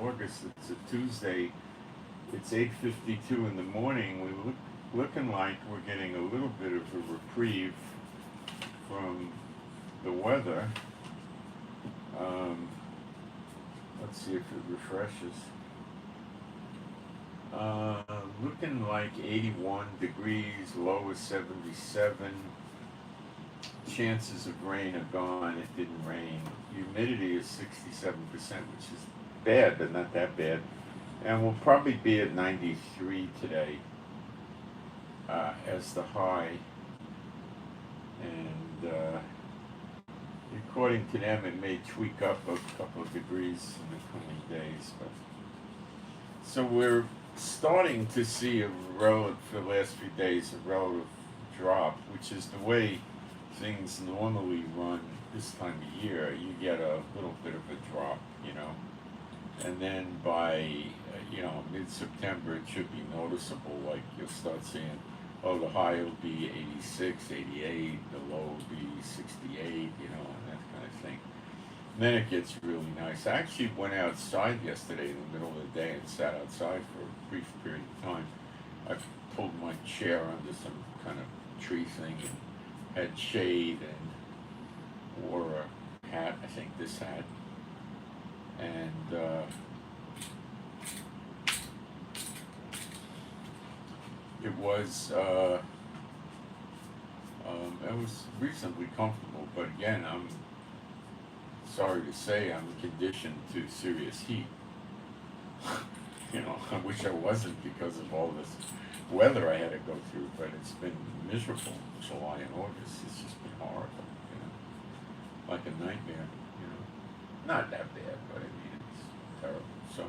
August. It's a Tuesday. It's 8:52 in the morning. Looking like we're getting a little bit of a reprieve from the weather. Let's see if it refreshes. Looking like 81 degrees, low is 77. Chances of rain are gone. It didn't rain. Humidity is 67%, which is bad, but not that bad. And we'll probably be at 93 today as the high. And according to them, it may tweak up a couple of degrees in the coming days. But so we're starting to see for the last few days, a relative drop, which is the way things normally run this time of year. You get a little bit of a drop, and then by mid-September it should be noticeable. Like you'll start seeing, the high will be 86, 88, the low will be 68, and that kind of thing. And then it gets really nice. I actually went outside yesterday in the middle of the day and sat outside for a brief period of time. I pulled my chair under some kind of tree thing and had shade and wore a hat, I think this hat. And it was reasonably comfortable, but again, I'm sorry to say I'm conditioned to serious heat. I wish I wasn't because of all this weather I had to go through, but it's been miserable. July and August, it's just been horrible, like a nightmare, Not that bad, but I mean, it's terrible. So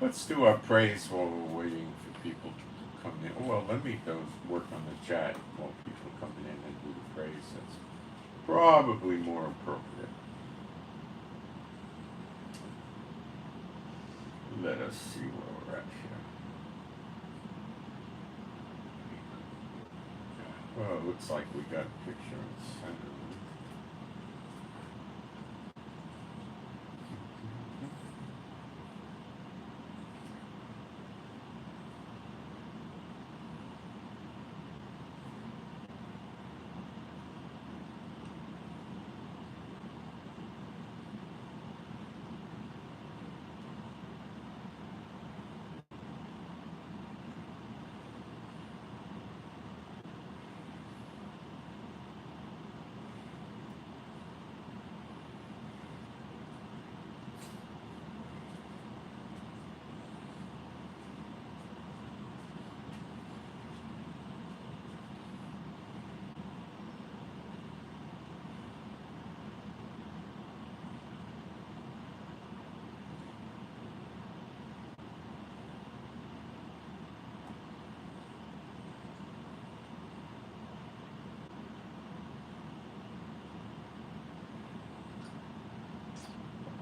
let's do our praise while we're waiting for people to come in. Well, let me go work on the chat while people come in and do the praise. That's probably more appropriate. Let us see where we're at here. Well, it looks like we got a picture in the center.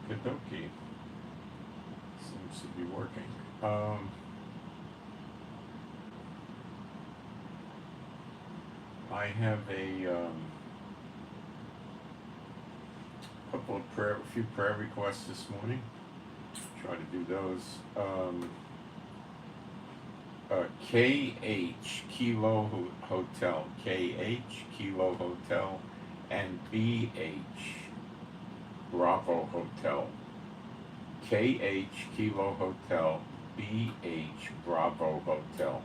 Kadoki seems to be working. I have a few prayer requests this morning. Try to do those. KH Kilo Hotel, KH Kilo Hotel, and BH Bravo Hotel. KH Kilo Hotel, BH Bravo Hotel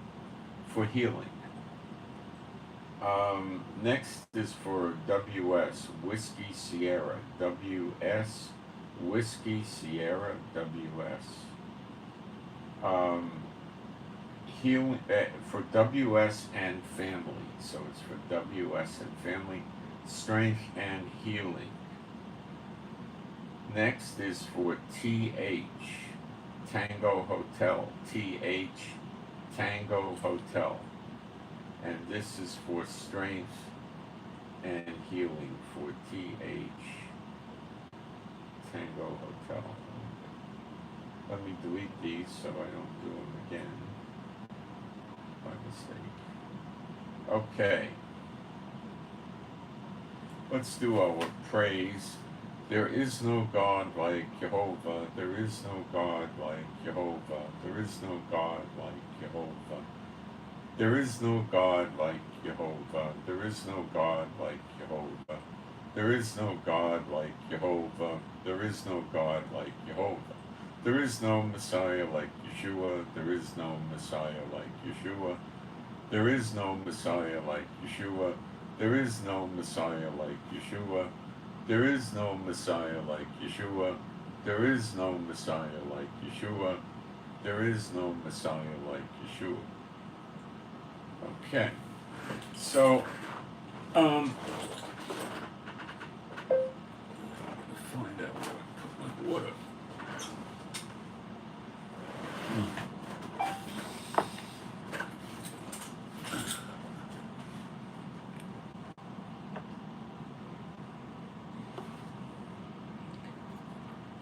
for healing. Next is for WS Whiskey Sierra, WS Whiskey Sierra, WS. Healing for WS and family, so it's for WS and family, strength and healing. Next is for TH Tango Hotel, TH Tango Hotel, and this is for strength and healing for TH Tango Hotel. Let me delete these so I don't do them again by mistake. Okay. Let's do our praise. There is no God like Jehovah. There is no God like Jehovah. There is no God like Jehovah. There is no God like Jehovah. There is no God like Jehovah. There is no God like Jehovah. There is no God like Jehovah. There is no Messiah like Yeshua. There is no Messiah like Yeshua. There is no Messiah like Yeshua. There is no Messiah like Yeshua. There is no Messiah like Yeshua. There is no Messiah like Yeshua. There is no Messiah like Yeshua. Okay. So, find out where I put my water.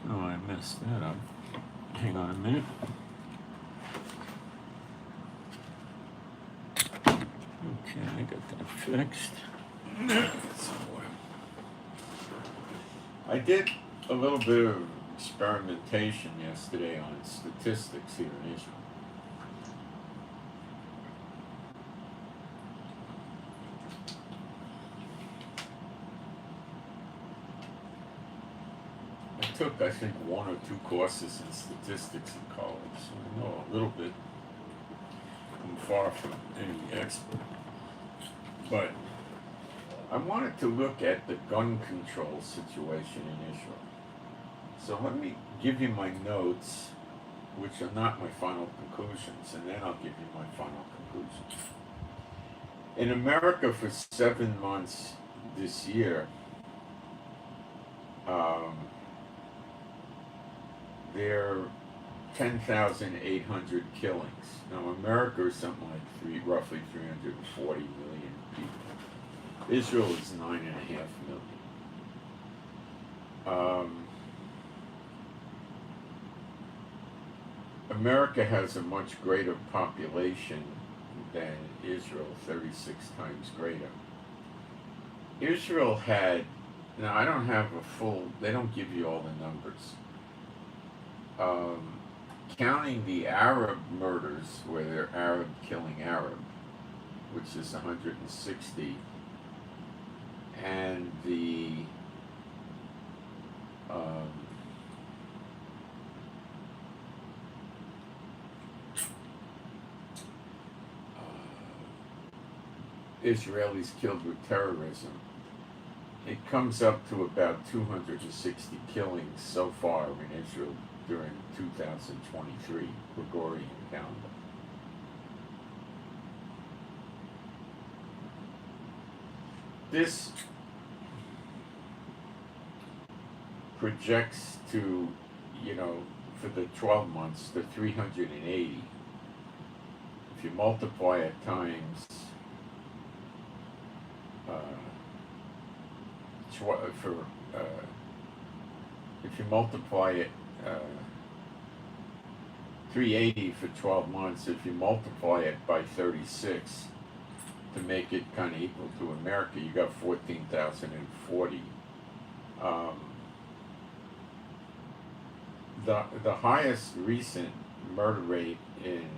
Oh, I messed that up. Hang on a minute. Okay, I got that fixed. I did a little bit of experimentation yesterday on statistics here in Israel. I took, I think, 1 or 2 courses in statistics in college, so I know a little bit. I'm far from any expert. But I wanted to look at the gun control situation in Israel. So let me give you my notes, which are not my final conclusions, and then I'll give you my final conclusions. In America for 7 months this year, there are 10,800 killings. Now, America is something like roughly 340 million people. Israel is 9.5 million. America has a much greater population than Israel, 36 times greater. Israel had, now I don't have a full, they don't give you all the numbers. Counting the Arab murders, where they're Arab killing Arab, which is 160, and the Israelis killed with terrorism, it comes up to about 260 killings so far in Israel during 2023 Gregorian calendar. This projects to, for the 12 months, the 380. If you multiply it times if you multiply it 380 for 12 months, if you multiply it by 36 to make it kind of equal to America, you got 14,040. The highest recent murder rate in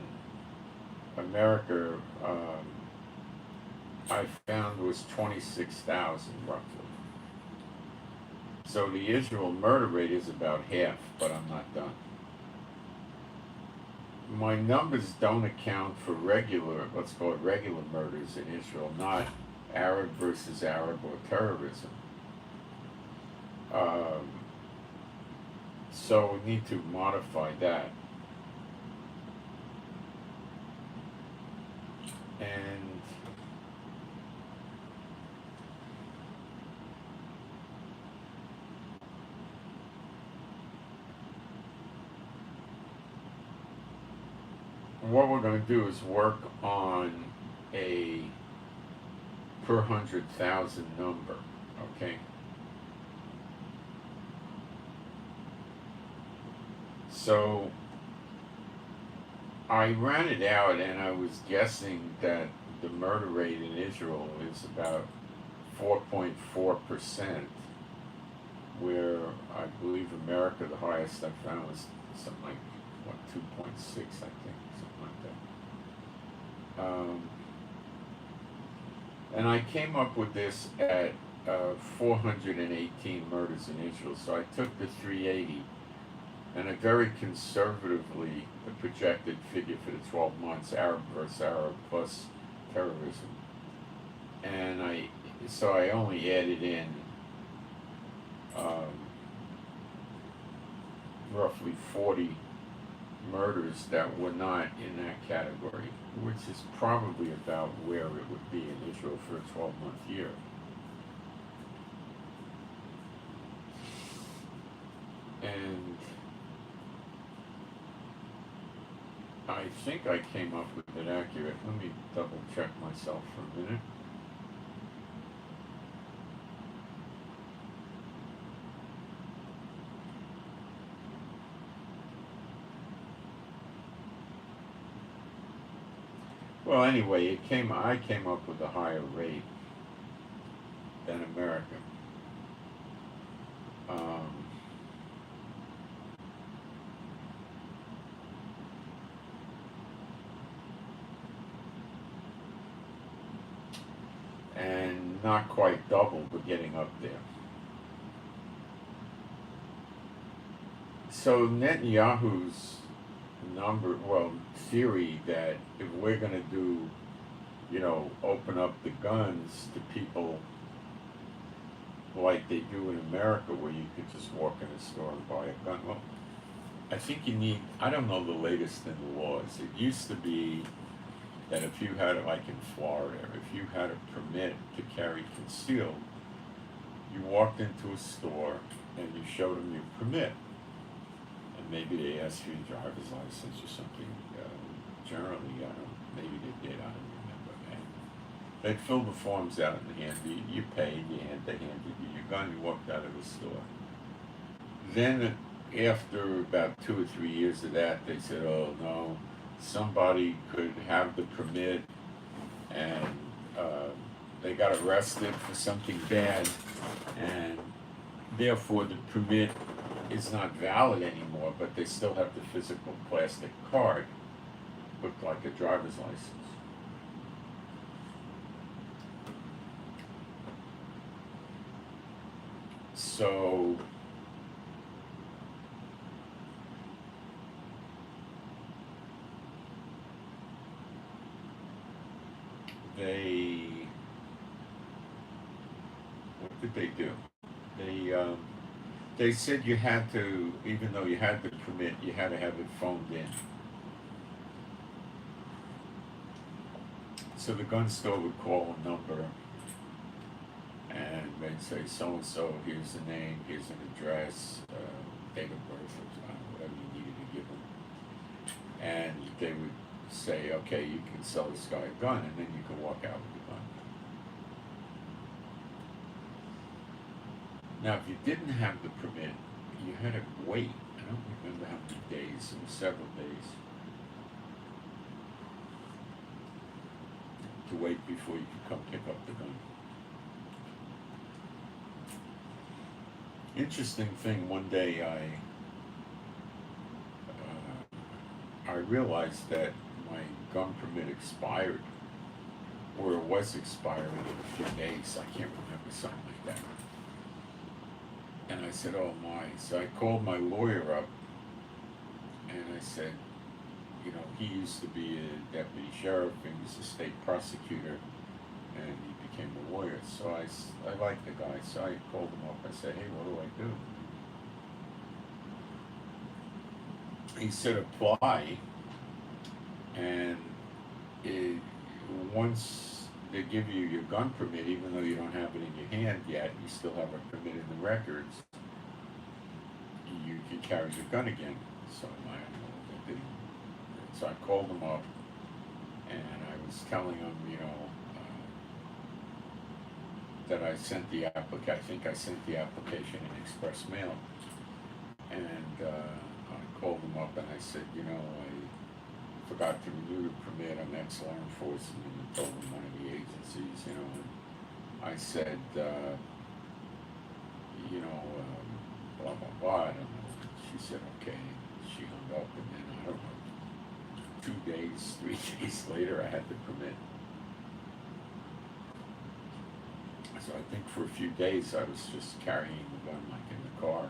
America I found was 26,000 roughly. So the Israel murder rate is about half, but I'm not done. My numbers don't account for regular, let's call it regular murders in Israel, not Arab versus Arab or terrorism. So we need to modify that. And what we're going to do is work on a per 100,000 number, okay? So I ran it out and I was guessing that the murder rate in Israel is about 4.4%, where I believe America, the highest I found was something like, what, 2.6, I think, something like that. And I came up with this at 418 murders in Israel. So I took the 380 and a very conservatively projected figure for the 12 months, Arab versus Arab plus terrorism. And I only added in roughly 40 murders that were not in that category, which is probably about where it would be in Israel for a 12-month year. And I think I came up with it accurate. Let me double check myself for a minute. Well, anyway, I came up with a higher rate than America. And not quite double, but getting up there. So Netanyahu's theory that if we're going to do, open up the guns to people like they do in America, where you could just walk in a store and buy a gun. Well, I think I don't know the latest in the laws. It used to be that if you had, like in Florida, if you had a permit to carry concealed, you walked into a store and you showed them your permit. And maybe they asked for your driver's license or something. Generally, maybe they did, I don't remember. And they'd fill the forms out and hand you paid, they handed you your gun, you walked out of the store. Then after about 2 or 3 years of that, they said, oh no, somebody could have the permit and they got arrested for something bad, and therefore the permit is not valid anymore, but they still have the physical plastic card, looked like a driver's license. So what did they do? They said you had to, even though you had the permit, you had to have it phoned in. So the gun store would call a number and they'd say, so-and-so, here's the name, here's an address, date of birth, or whatever you needed to give them. And they would say, okay, you can sell this guy a gun, and then you can walk out with the gun. Now, if you didn't have the permit, you had to wait. I don't remember how many days, it was several days, to wait before you could come pick up the gun. Interesting thing, one day I realized that my gun permit expired, or it was expiring in a few days. I can't remember, something like that. And I said, oh my. So I called my lawyer up and I said, he used to be a deputy sheriff, and he was a state prosecutor, and he became a lawyer. So I liked the guy, so I called him up. I said, hey, what do I do? He said, apply, and once they give you your gun permit, even though you don't have it in your hand yet, you still have a permit in the records, you can carry your gun again. So So I called him up, and I was telling him, that I sent the application. I think I sent the application in express mail, and I called him up and I said, I forgot to renew the permit. I'm ex-law enforcement, and told him one of the agencies, and I said, blah, blah, blah. And she said, okay. She hung up, and then, I don't know, 2 days, 3 days later, I had the permit. So I think for a few days I was just carrying the gun like in the car.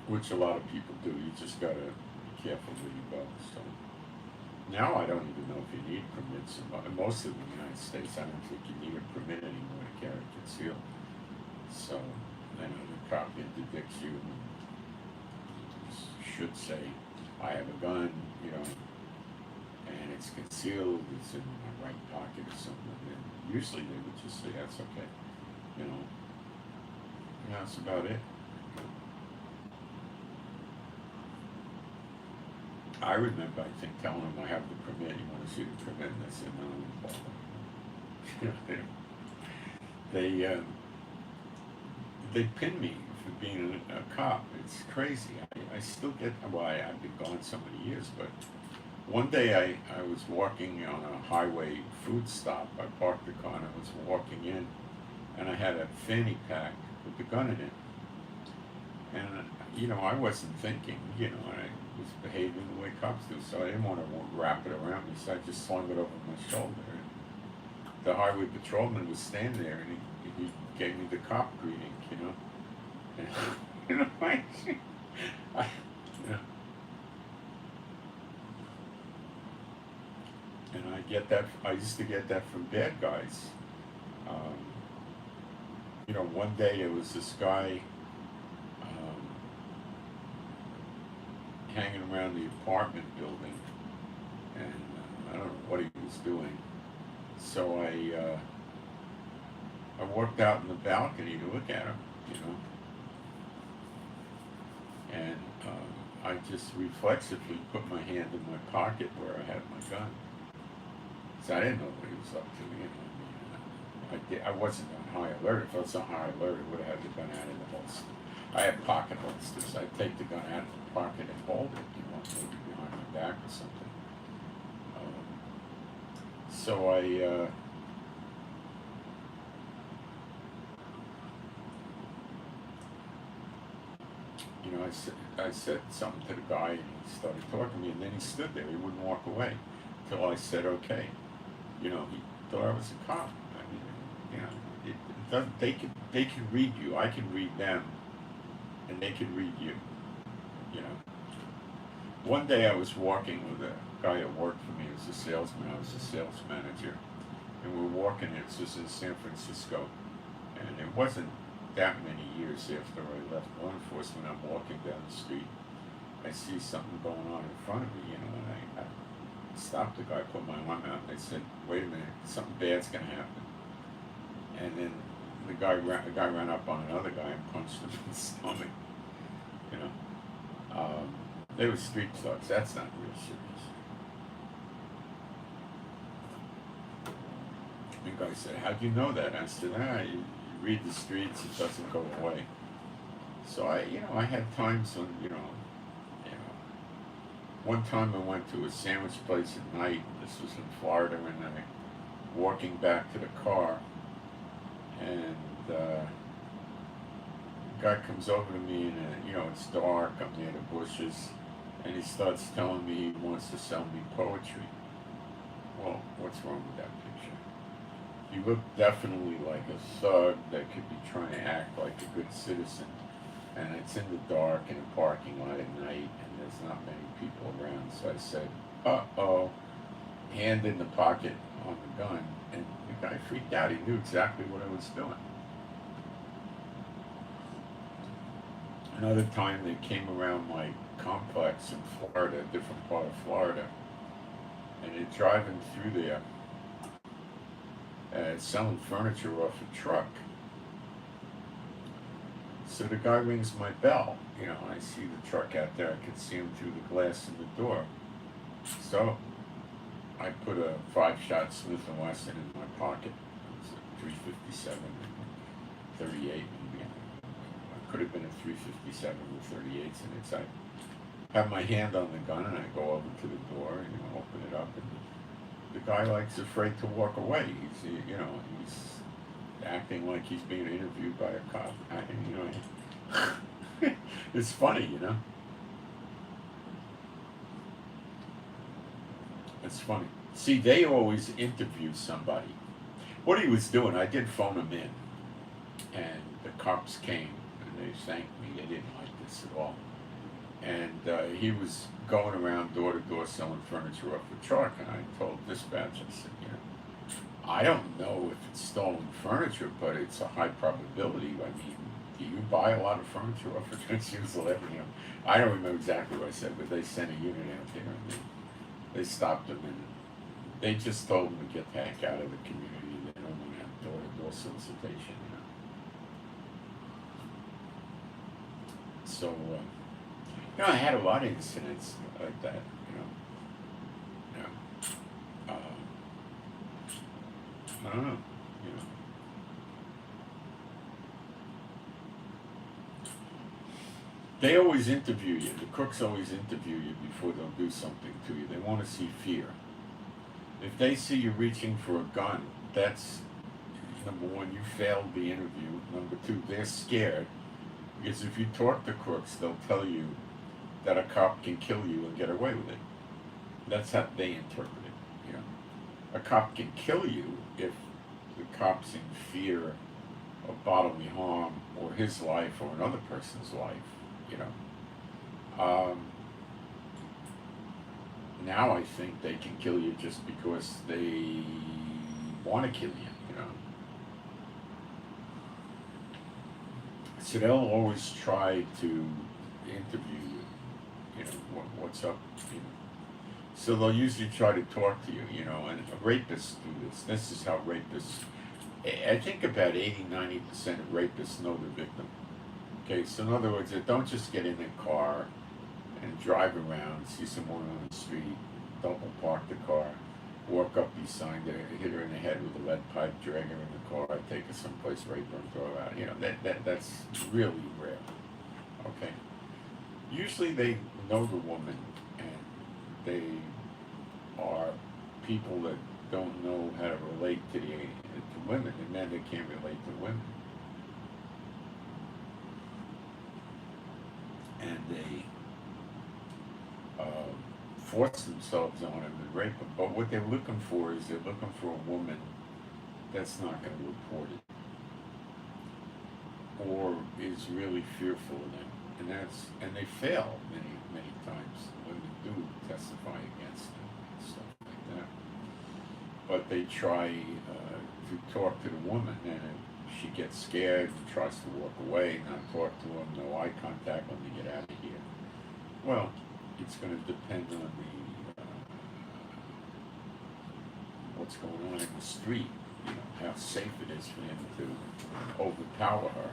Which a lot of people do. You just gotta be careful where you go. So now I don't even know if you need permits. In most of the United States, I don't think you need a permit anymore to carry concealed. So I know the cop interdicts you and should say, I have a gun, you know, and it's concealed, it's in my right pocket or something. And usually they would just say, that's okay, you know. And that's about it. I remember, I think, telling them I have the permit. You want to see the permit? And they said, no, they pin me for being a cop. It's crazy. I still get why I've been gone so many years. But one day I was walking on a highway food stop. I parked the car and I was walking in, and I had a fanny pack with the gun in it. And, you know, I wasn't thinking, you know, I was behaving the way cops do, so I didn't want to wrap it around me, so I just slung it over my shoulder. And the highway patrolman was standing there, and he gave me the cop greeting, you know. And, you know, you know. And I used to get that from bad guys. You know, one day there was this guy hanging around the apartment building, and I don't know what he was doing. So I walked out in the balcony to look at him, you know, and I just reflexively put my hand in my pocket where I had my gun. So I didn't know what he was up to, you know. I wasn't on high alert. If I was on high alert, I would have had the gun out in the holster. I have pocket holsters. I'd take the gun out of the pocket and hold it, you know, maybe behind my back or something. So you know, I said something to the guy, and he started talking to me, and then he stood there. He wouldn't walk away until I said, okay. You know, he thought I was a cop. I mean, you know, it doesn't, they can read you. I can read them, and they can read you, you know. One day I was walking with a guy that worked for me. He was a salesman. I was a sales manager. And we were walking, it was in San Francisco. And it wasn't that many years after I left law enforcement. I'm walking down the street. I see something going on in front of me, you know, and I stopped the guy, put my arm out, and I said, wait a minute, something bad's going to happen. And then the guy ran up on another guy and punched him in the stomach, you know. They were street thugs. That's not real serious. The guy said, how'd you know that? I said, you read the streets, it doesn't go away. So I had times when, you know, one time I went to a sandwich place at night. This was in Florida, and I walking back to the car, and the guy comes over to me, and you know, it's dark, I'm near the bushes, and he starts telling me he wants to sell me poetry. Well, what's wrong with that picture? You look definitely like a thug that could be trying to act like a good citizen, and it's in the dark in a parking lot at night, and there's not many people around. So I said, uh-oh, hand in the pocket on the gun, and the guy freaked out. He knew exactly what I was doing. Another time they came around my complex in Florida, a different part of Florida, and they're driving through there, selling furniture off a truck. So the guy rings my bell, you know, and I see the truck out there. I could see him through the glass in the door. So I put a 5-shot Smith & Wesson in my pocket. It was a 357 and 38. It could have been a 357 with 38s in it. So I have my hand on the gun, and I go over to the door and, you know, open it up, and the guy, like's afraid to walk away. He's acting like he's being interviewed by a cop. It's funny, It's funny. See, they always interview somebody. What he was doing, I did phone him in, and the cops came and they thanked me. They didn't like this at all. And he was going around door to door selling furniture off the truck, and I told dispatch, I said, I don't know if it's stolen furniture, but it's a high probability. I mean, do you buy a lot of furniture off the truck? She was laughing. I don't remember exactly what I said, but they sent a unit out there, and they stopped him, and they just told him to get the heck out of the community. They don't want to have door-to-door solicitation, So, I had a lot of incidents like that, I don't know, They always interview you. The crooks always interview you before they'll do something to you. They want to see fear. If they see you reaching for a gun, that's number one, you failed the interview. Number two, they're scared. Because if you talk to crooks, they'll tell you that a cop can kill you and get away with it. That's how they interpret it. A cop can kill you if the cop's in fear of bodily harm or his life or another person's life. Now I think they can kill you just because they want to kill you. So they'll always try to interview you. What's up? So they'll usually try to talk to you. And rapists do this. This is how rapists. I think about 80-90% of rapists know the victim. Okay, so in other words, they don't just get in a car and drive around, see someone on the street, double park the car, walk up beside her, hit her in the head with a lead pipe, drag her in the car, take her someplace, rape her, and throw her out. That's really rare. Okay. Usually they know the woman, and they are people that don't know how to relate to women, and men that can't relate to women. And they force themselves on him and rape him. But what they're looking for is they're looking for a woman that's not going to report it or is really fearful of them. And they fail many times. Women do testify against them and stuff like that. But they try to talk to the woman, and she gets scared and tries to walk away, not talk to him, no eye contact, let me get out of here. Well, it's going to depend on what's going on in the street, how safe it is for him to overpower her.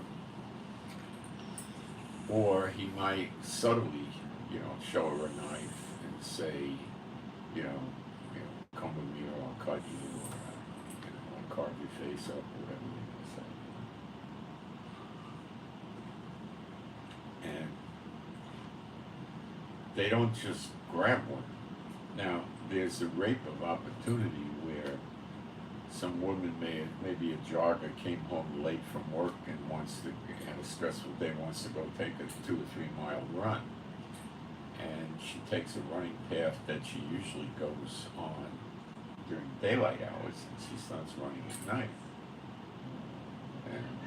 Or he might subtly, show her a knife and say, come with me or I'll cut you, or I'll carve your face up, or whatever you're going to say. And they don't just grab one. Now, there's a rape of opportunity where some woman maybe a jogger came home late from work and had a stressful day, wants to go take a 2 or 3 mile run. And she takes a running path that she usually goes on during daylight hours, and she starts running at night. And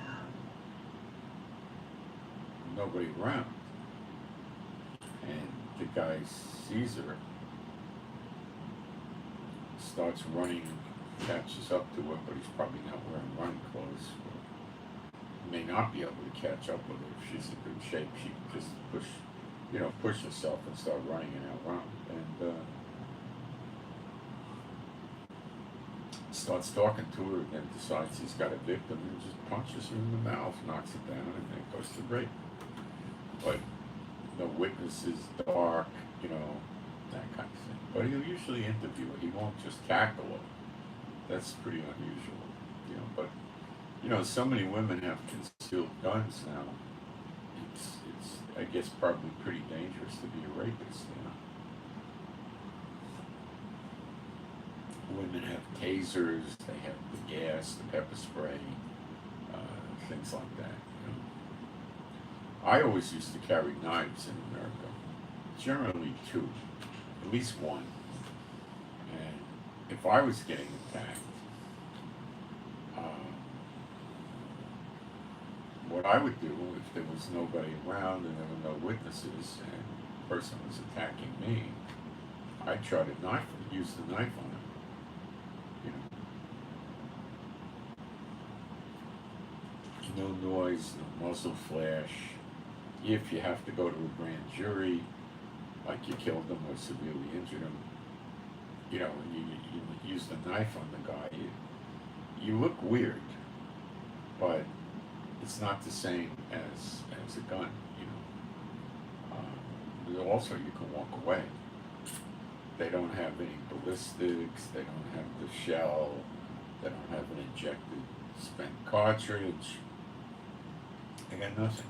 nobody around. And the guy sees her, starts running, catches up to her, but he's probably not wearing running clothes. Or may not be able to catch up with her. If she's in good shape, she can just push herself and start running and outrun. And starts talking to her, and then decides he's got a victim and just punches her in the mouth, knocks it down, and then goes to rape. But no witnesses, dark, that kind of thing. But he'll usually interview her. He won't just tackle her. That's pretty unusual, But so many women have concealed guns now. It's I guess probably pretty dangerous to be a rapist. Women have tasers. They have the gas, the pepper spray. things like that. You know. I always used to carry knives in America, generally two, at least one. And if I was getting attacked, what I would do if there was nobody around and there were no witnesses and the person was attacking me, I'd try to use the knife on him. You know, no noise, no muzzle flash. If you have to go to a grand jury, like you killed them or severely injured them, you know, and you use the knife on the guy, you look weird, but it's not the same as a gun, you know. Also, you can walk away. They don't have any ballistics, they don't have the shell, they don't have an ejected spent cartridge. They got nothing.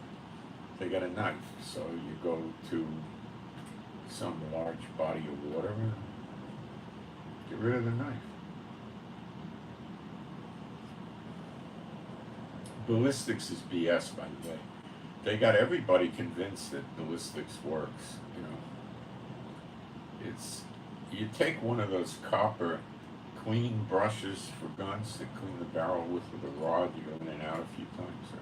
They got a knife. So you go to some large body of water and get rid of the knife. Ballistics is BS, by the way. They got everybody convinced that ballistics works, you know. You take one of those copper clean brushes for guns to clean the barrel with a rod, you go in and out a few times. So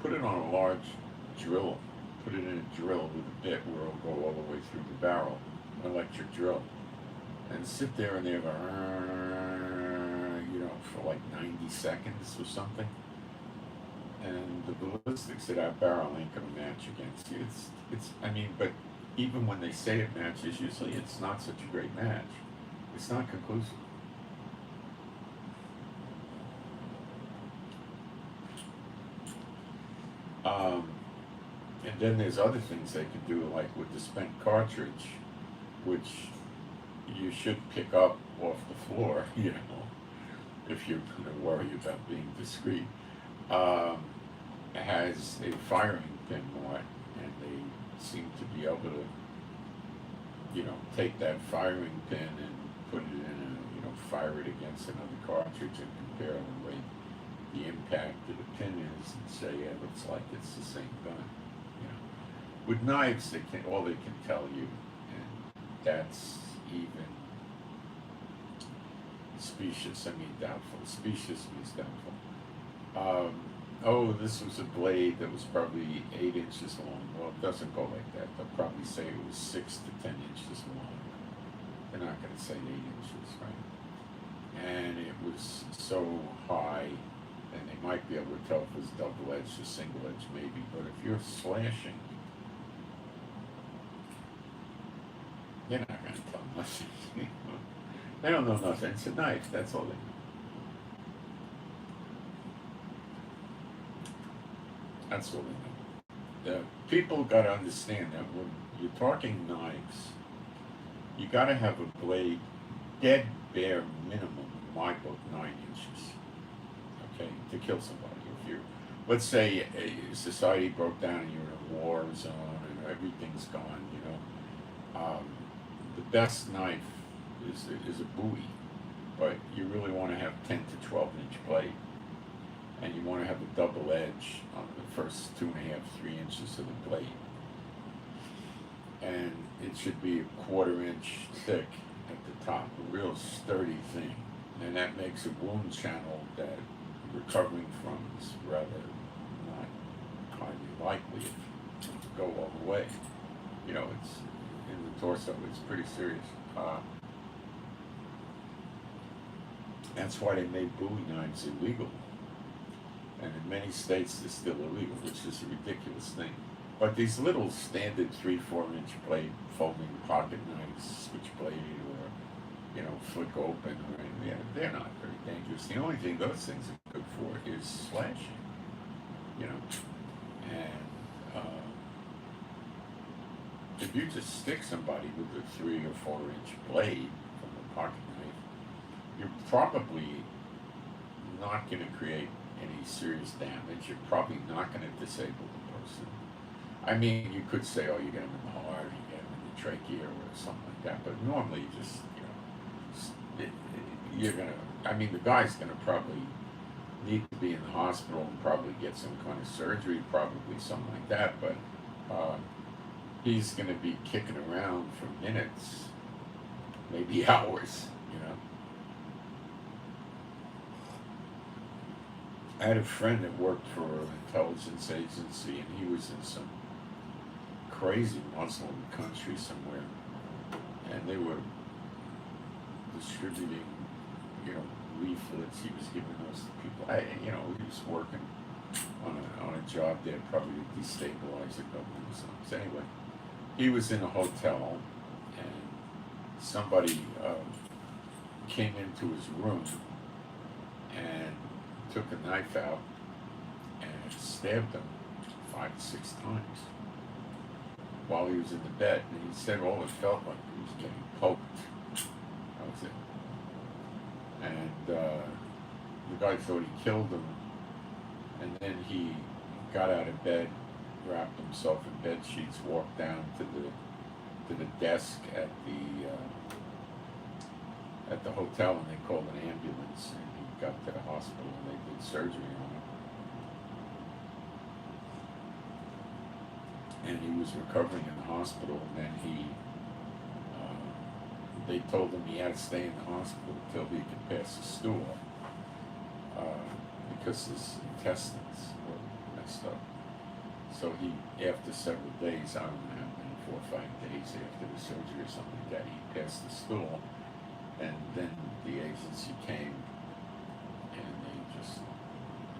put it on a large drill, put it in a drill with a bit where it'll go all the way through the barrel, an electric drill, and sit there and they go, you know, for like 90 seconds or something. And the ballistics at our barrel ain't gonna match against you. I mean, but even when they say it matches, usually it's not such a great match. It's not conclusive. And then there's other things they can do, like with the spent cartridge, which you should pick up off the floor, you know, if you're going to worry about being discreet. It has a firing pin on it, and they seem to be able to, you know, take that firing pin and put it in a, you know, fire it against another cartridge and compare the way the impact of the pin is and say, yeah, it looks like it's the same gun. You know, with knives, all they can tell you, and that's even specious. I mean, doubtful. Specious means doubtful. Oh, this was a blade that was probably 8 inches long. Well, it doesn't go like that. They'll probably say it was 6 to 10 inches long. They're not going to say 8 inches, right? And it was so high, and they might be able to tell if it was double-edged or single-edged maybe, but if you're slashing, you're not going to tell nothing. They don't know nothing. It's a knife. That's all they know. That's all they know. The people got to understand that when you're talking knives, you got to have a blade, dead bare minimum, in my book, 9 inches, okay, to kill somebody. If you're, let's say a society broke down and you're in a war zone and everything's gone, you know, the best knife is a Bowie, but you really want to have 10 to 12-inch blade, and you want to have a double edge on the first 2.5, 3 inches of the blade, and it should be a 1/4 inch thick at the top, a real sturdy thing, and that makes a wound channel that recovering from is rather not highly likely to go all the way. You know, it's in the torso, it's pretty serious. That's why they made Bowie knives illegal. And in many states they're still illegal, which is a ridiculous thing. But these little standard 3-4 inch blade folding pocket knives, switchblade, or, you know, flick open, or anything, they're not very dangerous. The only thing those things are good for is slashing, you know. And if you just stick somebody with a 3 or 4 inch blade from a pocket knife, you're probably not going to create any serious damage. You're probably not going to disable the person. I mean, you could say, oh, you get them in the heart, you get them in the trachea, or something like that. But normally, you just, you know, you're going to. I mean, the guy's going to probably need to be in the hospital and probably get some kind of surgery, probably something like that, but he's going to be kicking around for minutes, maybe hours, you know. I had a friend that worked for an intelligence agency, and he was in some crazy Muslim country somewhere, and they were distributing, you know, leaflets. He was giving those to people. He was working on a job there, probably to destabilize the government or something. So anyway, he was in a hotel, and somebody came into his room and took a knife out and stabbed him 5 to 6 times while he was in the bed. And he said all it felt like he was getting poked. That was it. And the guy thought he killed him, and then he got out of bed, wrapped himself in bed sheets, walked down to the desk at the hotel, and they called an ambulance, and he got to the hospital, and they did surgery on him. And he was recovering in the hospital, and then they told him he had to stay in the hospital until he could pass the stool, because his intestines were messed up. So he, after several days, I don't know how many, 4 or 5 days after the surgery or something like that, he passed the stool. And then the agency came, and they just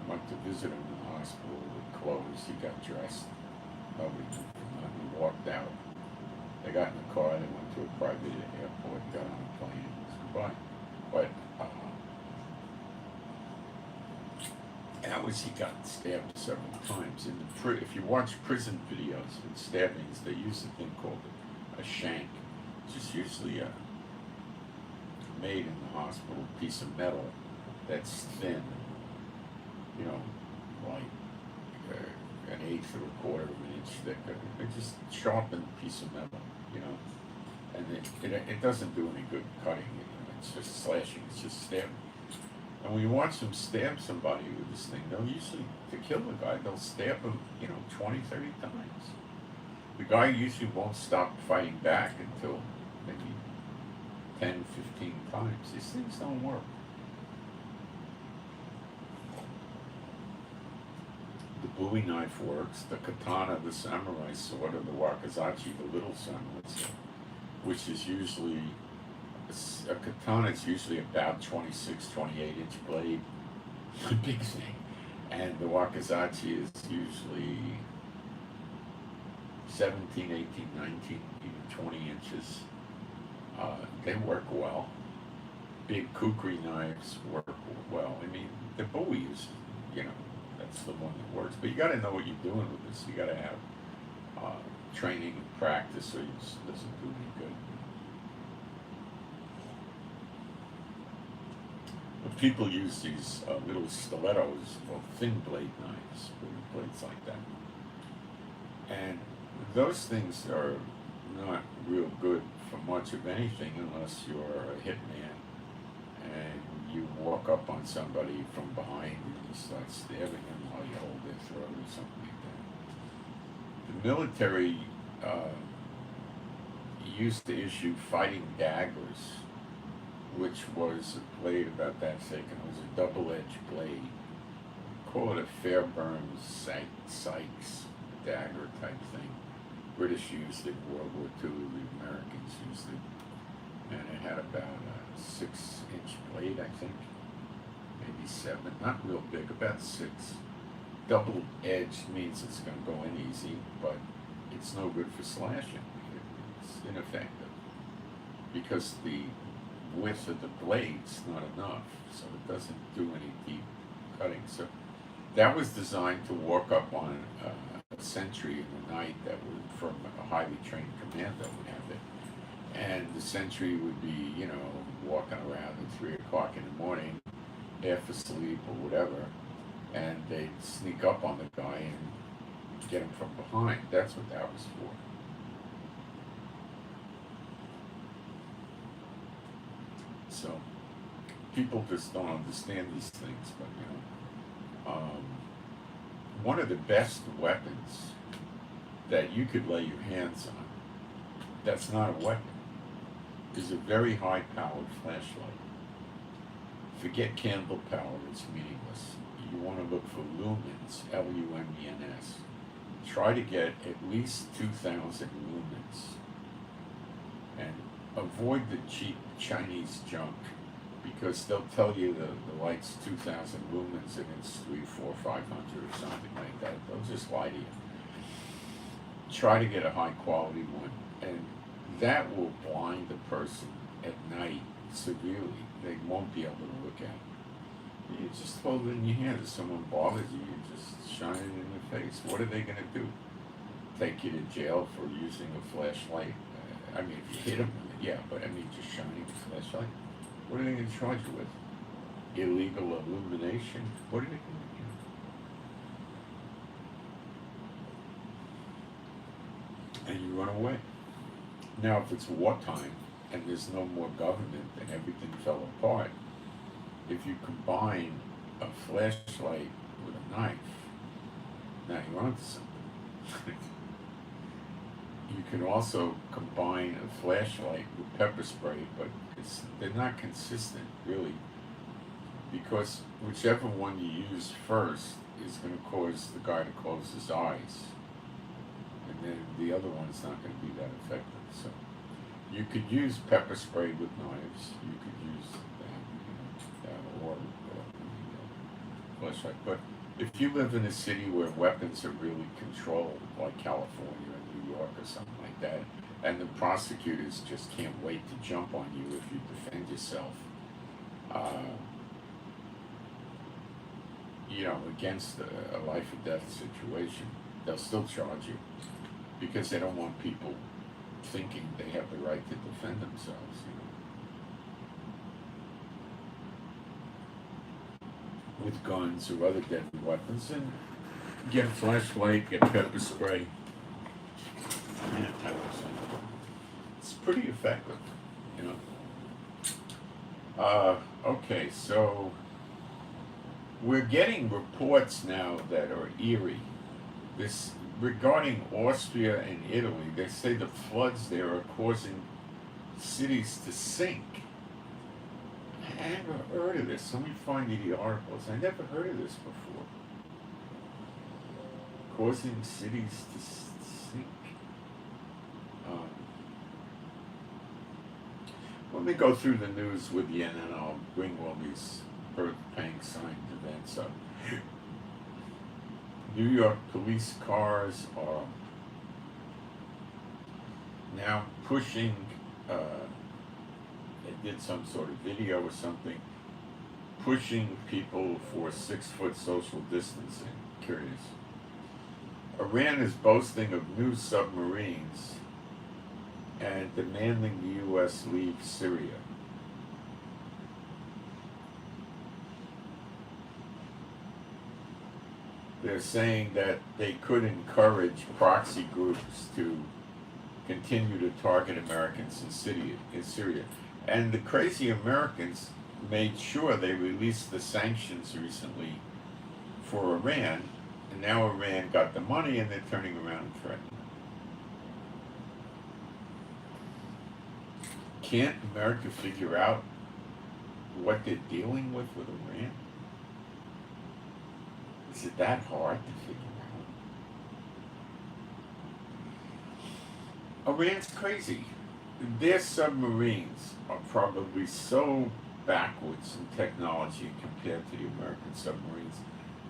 went to visit him in the hospital with clothes. He got dressed. Nobody knew from him. He walked out. They got in the car. They went to a private airport, got on a plane, and said goodbye. But he got stabbed several times. If you watch prison videos with stabbings, they use a thing called a shank, which is usually made in the hospital piece of metal that's thin, you know, like an eighth or a quarter of an inch thick. They just sharpened piece of metal, you know, and it doesn't do any good cutting. You know, it's just slashing. It's just stabbing. And when you watch them stab somebody with this thing, they'll usually, to kill the guy, they'll stab him, 20, 30 times. The guy usually won't stop fighting back until maybe 10, 15 times. These things don't work. The Bowie knife works. The katana, the samurai sword, or the wakizashi, the little samurai sword, which is usually, a katana is usually about 26, 28-inch blade, a big thing. And the wakizashi is usually 17, 18, 19, even 20 inches. They work well. Big kukri knives work well. I mean, the Bowie is, that's the one that works. But you got to know what you're doing with this. You got to have training and practice, or it just doesn't do any good. But people use these little stilettos, or thin blade knives, blades like that. And those things are not real good for much of anything unless you're a hitman and you walk up on somebody from behind and you start stabbing them while you hold their throat or something like that. The military used to issue fighting daggers, which was a blade about that thick, and it was a double-edged blade. Call it a Fairburn Sykes dagger type thing. British used it in World War II, the Americans used it, and it had about a 6-inch blade, I think, maybe 7, not real big, about 6. Double-edged means it's going to go in easy, but it's no good for slashing. It's ineffective because the width of the blade's not enough, so it doesn't do any deep cutting. So that was designed to walk up on a sentry in the night that would, from a highly trained commando would have it, and the sentry would be, walking around at 3 o'clock in the morning, half asleep or whatever, and they'd sneak up on the guy and get him from behind. That's what that was for. So people just don't understand these things, but Um, One of the best weapons that you could lay your hands on, that's not a weapon, is a very high-powered flashlight. Forget candle power, it's meaningless. You want to look for lumens, Lumens. Try to get at least 2,000 lumens. And avoid the cheap Chinese junk, because they'll tell you the light's 2,000 lumens and it's 3, 4, 500 or something like that. They'll just lie to you. Try to get a high quality one, and that will blind the person at night severely. They won't be able to look at it. You just hold it in your hand. If someone bothers you, you just shine it in the face. What are they going to do? Take you to jail for using a flashlight? I mean, if you hit them with it, yeah, but I mean, just shining a flashlight. What are they going to charge you with? Illegal illumination? What are they going to do? And you run away. Now, if it's wartime and there's no more government and everything fell apart, if you combine a flashlight with a knife, now you're onto something. You can also combine a flashlight with pepper spray, but they're not consistent, really, because whichever one you use first is going to cause the guy to close his eyes, and then the other one's not going to be that effective. So you could use pepper spray with knives. You could use that, or flashlight. But if you live in a city where weapons are really controlled, like California or New York or something like that, and the prosecutors just can't wait to jump on you if you defend yourself, against a life or death situation, they'll still charge you, because they don't want people thinking they have the right to defend themselves. With guns or other deadly weapons, and get a flashlight, get pepper spray. Yeah, it's pretty effective, Okay, so we're getting reports now that are eerie. This regarding Austria and Italy. They say the floods there are causing cities to sink. I never heard of this. Let me find you the articles. I never heard of this before. Causing cities to sink. Let me go through the news with you, and then I'll bring all these birth-pang sign events up. New York police cars are now pushing, they did some sort of video or something, pushing people for 6-foot social distancing. Curious. Iran is boasting of new submarines and demanding the U.S. leave Syria. They're saying that they could encourage proxy groups to continue to target Americans in Syria. And the crazy Americans made sure they released the sanctions recently for Iran, and now Iran got the money and they're turning around and threatening. Can't America figure out what they're dealing with Iran? Is it that hard to figure out? Iran's crazy. Their submarines are probably so backwards in technology compared to the American submarines.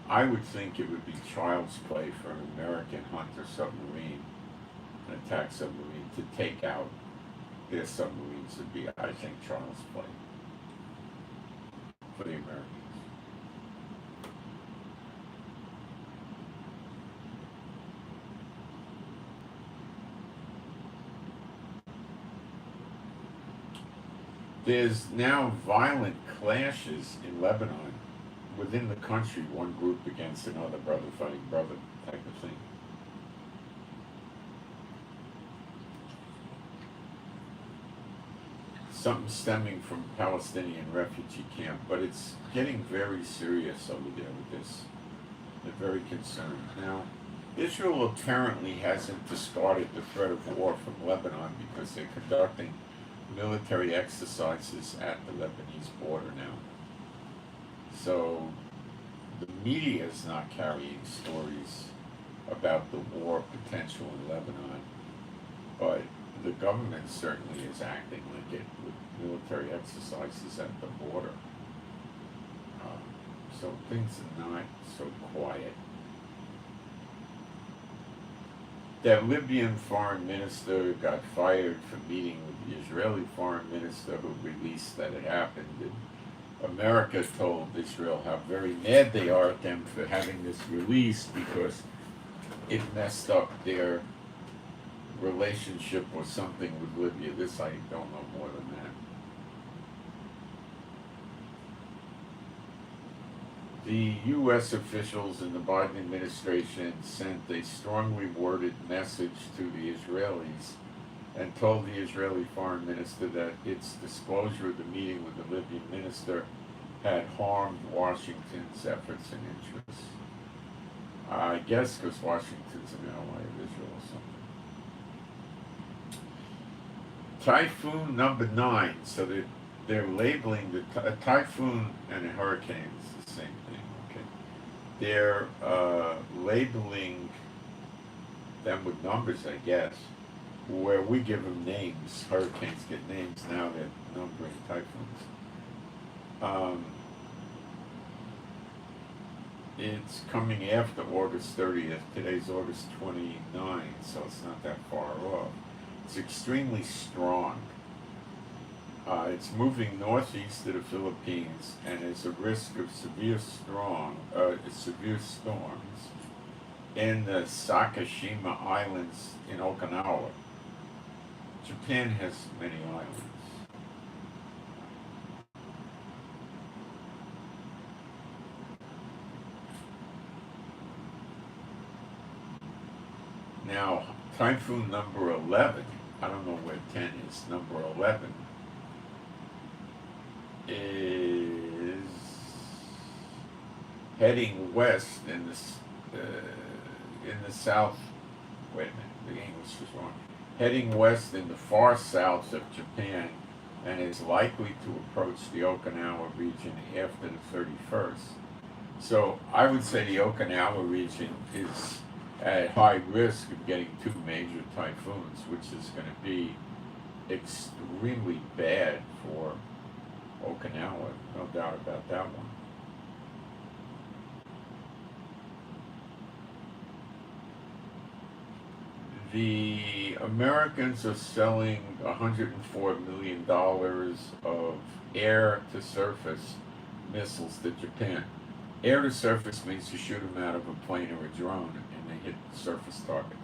I would think it would be child's play for an American hunter submarine, an attack submarine, to take out their submarines. Would be, I think, child's play for the Americans. There's now violent clashes in Lebanon within the country, one group against another, brother fighting brother type of thing. Something stemming from Palestinian refugee camp, but it's getting very serious over there with this. They're very concerned. Now, Israel apparently hasn't discarded the threat of war from Lebanon because they're conducting military exercises at the Lebanese border now. So the media is not carrying stories about the war potential in Lebanon, but the government certainly is acting like it with military exercises at the border. So things are not so quiet. That Libyan foreign minister got fired for meeting with the Israeli foreign minister who released that it happened. And America told Israel how very mad they are at them for having this released because it messed up their relationship or something with Libya. This I don't know more than that. The U.S. officials in the Biden administration sent a strongly worded message to the Israelis and told the Israeli foreign minister that its disclosure of the meeting with the Libyan minister had harmed Washington's efforts and interests. I guess because Washington's an ally of Israel or something. Typhoon number 9. So they're labeling a typhoon and a hurricane is the same thing. Okay, they're labeling them with numbers, I guess, where we give them names. Hurricanes get names, now they're numbering typhoons. It's coming after August 30th. Today's August 29th, so it's not that far off. It's extremely strong. It's moving northeast of the Philippines, and there's a risk of severe storms in the Sakishima Islands in Okinawa. Japan has many islands. Now, typhoon number 11, I don't know where 10 is, number 11 is heading west in the south, wait a minute, the English was wrong, heading west in the far south of Japan and is likely to approach the Okinawa region after the 31st. So I would say the Okinawa region is at high risk of getting 2 major typhoons, which is going to be extremely bad for Okinawa, no doubt about that one. The Americans are selling $104 million of air-to-surface missiles to Japan. Air-to-surface means you shoot them out of a plane or a drone and they hit surface targets.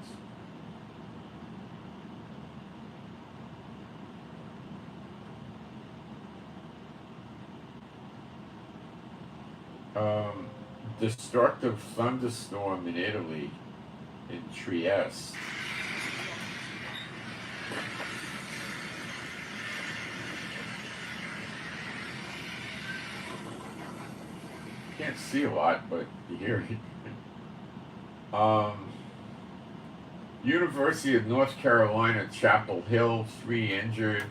Destructive thunderstorm in Italy, in Trieste. Can't see a lot, but you hear it. University of North Carolina, Chapel Hill, 3 injured.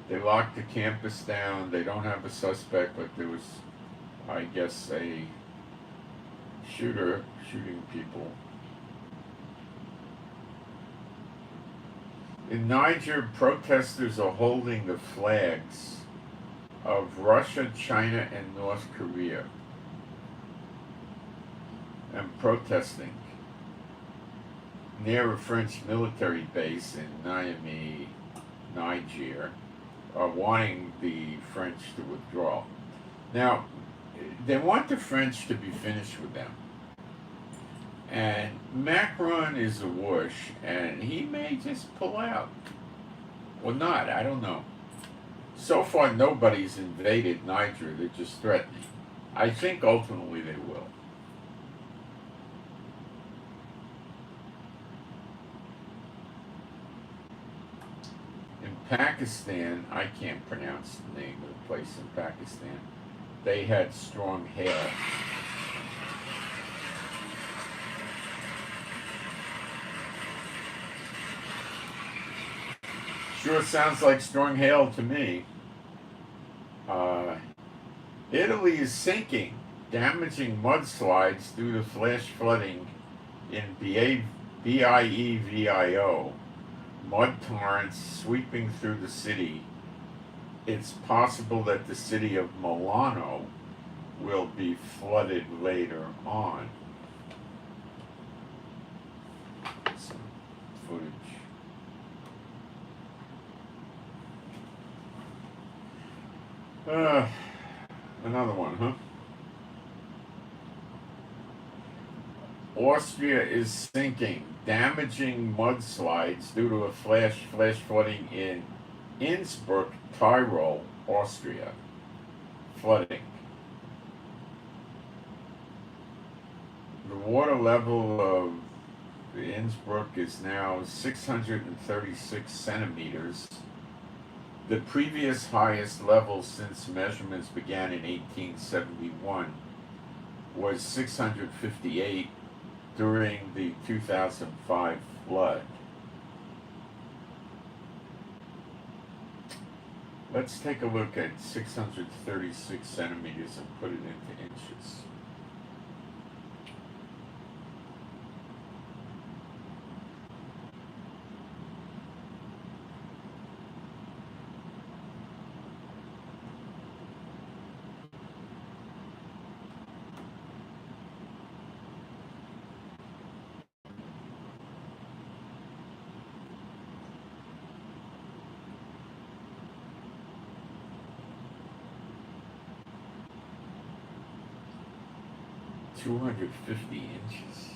They locked the campus down. They don't have a suspect, but there was, I guess, a shooter shooting people. In Niger, protesters are holding the flags of Russia, China, and North Korea and protesting near a French military base in Niamey, Niger, wanting the French to withdraw. Now, they want the French to be finished with them. And Macron is a whoosh, and he may just pull out. Or not, I don't know. So far, nobody's invaded Niger. They're just threatening. I think ultimately they will. In Pakistan, I can't pronounce the name of the place in Pakistan. They had strong hail. Sure sounds like strong hail to me. Italy is sinking, damaging mudslides due to flash flooding in Bievio. Mud torrents sweeping through the city. It's possible that the city of Milano will be flooded later on. Some footage. Another one, huh? Austria is sinking, damaging mudslides due to a flash flooding in Innsbruck, Tyrol, Austria. Flooding. The water level of Innsbruck is now 636 centimeters. The previous highest level since measurements began in 1871 was 658 during the 2005 flood. Let's take a look at 636 centimeters and put it into inches. $250 inches.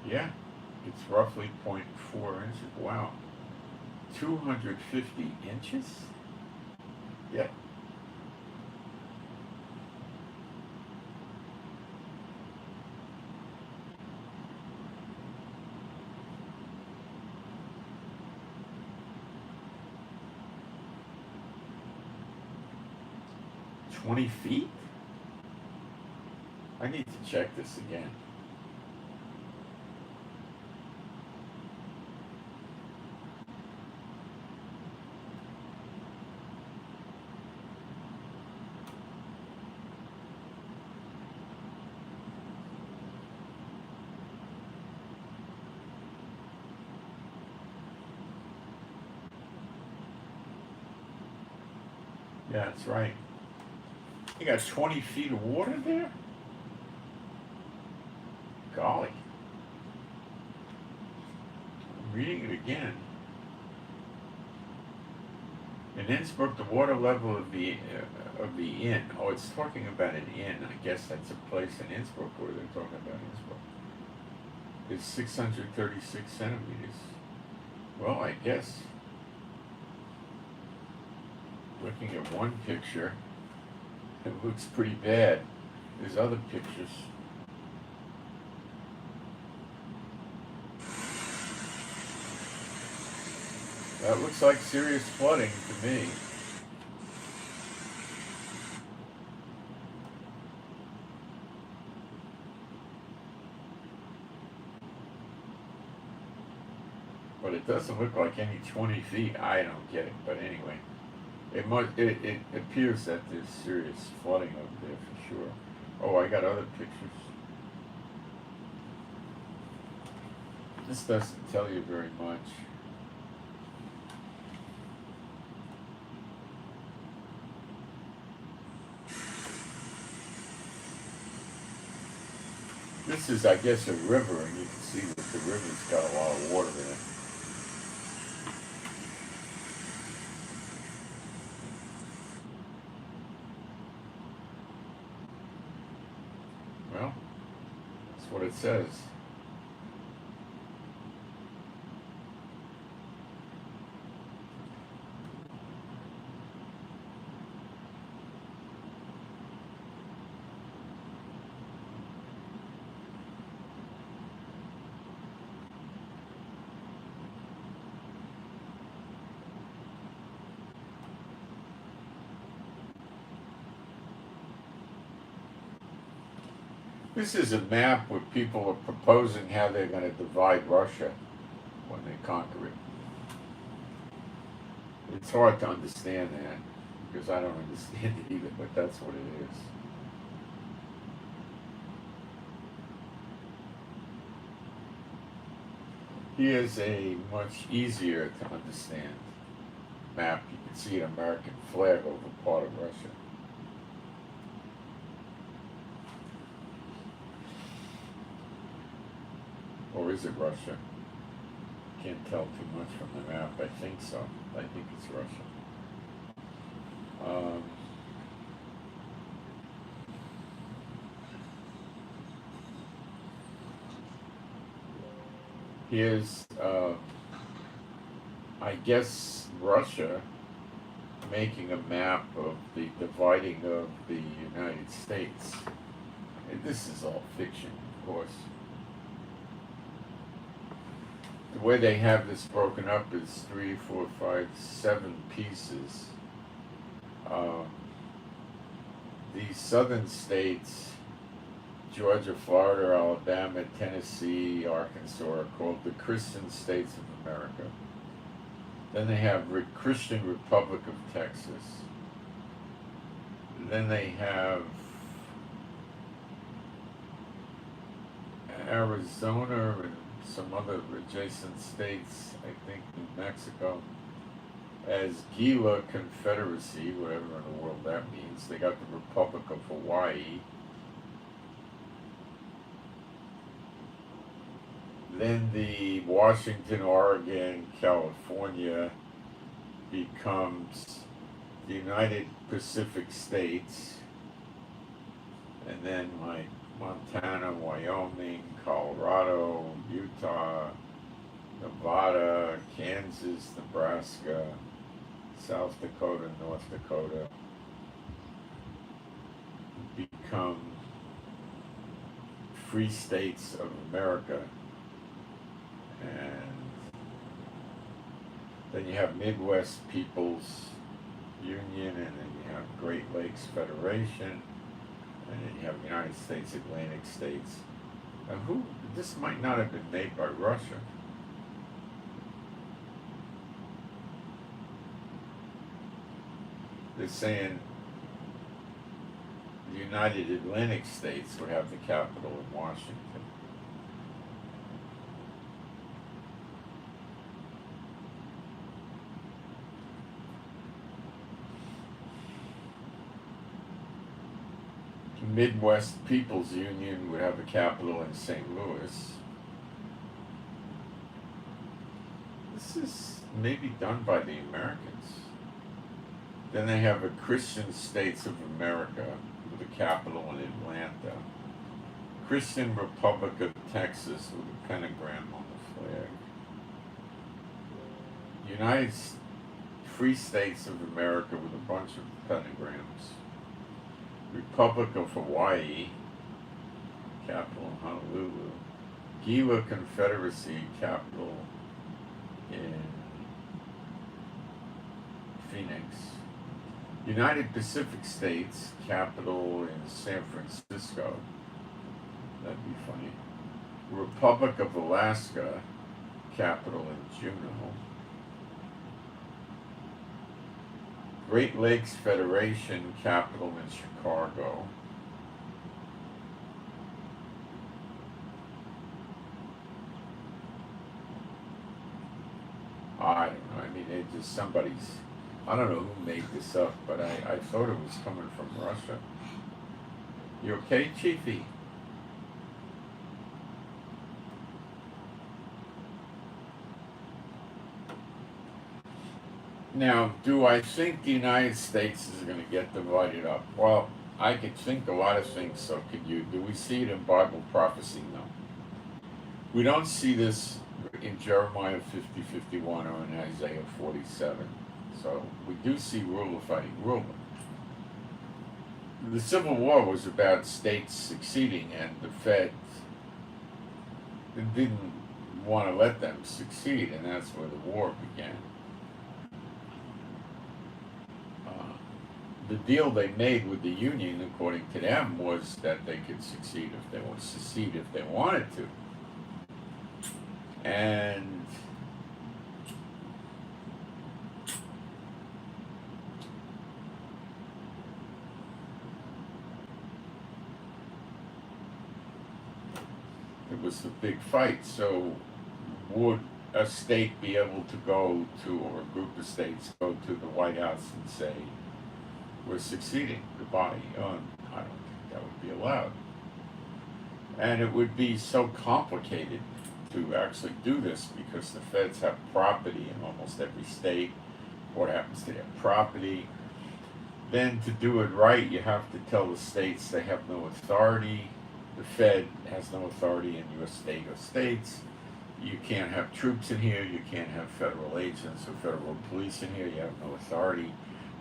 Yeah, it's roughly 0.4 inches. Wow. 250 inches? Yep. $20 feet? I need to check this again. Yeah, that's right. You got 20 feet of water there? Golly. I'm reading it again. In Innsbruck, the water level of the inn. Oh, it's talking about an inn. I guess that's a place in Innsbruck where they're talking about Innsbruck. It's 636 centimeters. Well, I guess. Looking at one picture, it looks pretty bad. There's other pictures. That looks like serious flooding to me. But it doesn't look like any 20 feet. I don't get it, but anyway. It appears that there's serious flooding over there for sure. Oh, I got other pictures. This doesn't tell you very much. This is, I guess, a river, and you can see that the river's got a lot of water in it. Well, that's what it says. This is a map where people are proposing how they're going to divide Russia when they conquer it. It's hard to understand that because I don't understand it either, but that's what it is. Here's a much easier to understand map. You can see an American flag over part of Russia. Or is it Russia? Can't tell too much from the map. I think so. I think it's Russia. Here's, I guess, Russia making a map of the dividing of the United States. And this is all fiction, of course. The way they have this broken up is 3, 4, 5, 7 pieces. These southern states, Georgia, Florida, Alabama, Tennessee, Arkansas, are called the Christian states of America. Then they have Christian Republic of Texas. Then they have Arizona and some other adjacent states, I think New Mexico, as Gila Confederacy, whatever in the world that means. They got the Republic of Hawaii. Then the Washington, Oregon, California becomes the United Pacific States. And then like Montana, Wyoming, Colorado, Utah, Nevada, Kansas, Nebraska, South Dakota, North Dakota become free states of America. And then you have Midwest Peoples Union, and then you have Great Lakes Federation, and then you have United States Atlantic States. Now, this might not have been made by Russia. They're saying the United Atlantic States would have the capital in Washington. Midwest Peoples Union would have a capital in St. Louis. This is maybe done by the Americans. Then they have a Christian States of America with a capital in Atlanta. Christian Republic of Texas with a pentagram on the flag. United Free States of America with a bunch of pentagrams. Republic of Hawaii, capital in Honolulu. Gila Confederacy, capital in Phoenix. United Pacific States, capital in San Francisco. That'd be funny. Republic of Alaska, capital in Juneau. Great Lakes Federation, capital in Chicago. I don't know. I mean, it just somebody's. I don't know who made this up, but I thought it was coming from Russia. You okay, Chiefy? Now, do I think the United States is going to get divided up? Well, I could think a lot of things, so could you. Do we see it in Bible prophecy? No. We don't see this in Jeremiah 50:51 or in Isaiah 47. So we do see ruler fighting ruler. The Civil War was about states succeeding, and the Feds didn't want to let them succeed, and that's where the war began. the deal they made with the union, according to them, was that they could succeed if they would secede if they wanted to. And it was a big fight. So would a state be able to go to, or a group of states go to the White House and say, we're succeeding, goodbye? I don't think that would be allowed. And it would be so complicated to actually do this because the feds have property in almost every state. What happens to their property? Then to do it right, you have to tell the states they have no authority. The Fed has no authority in your state or states. You can't have troops in here. You can't have federal agents or federal police in here. You have no authority.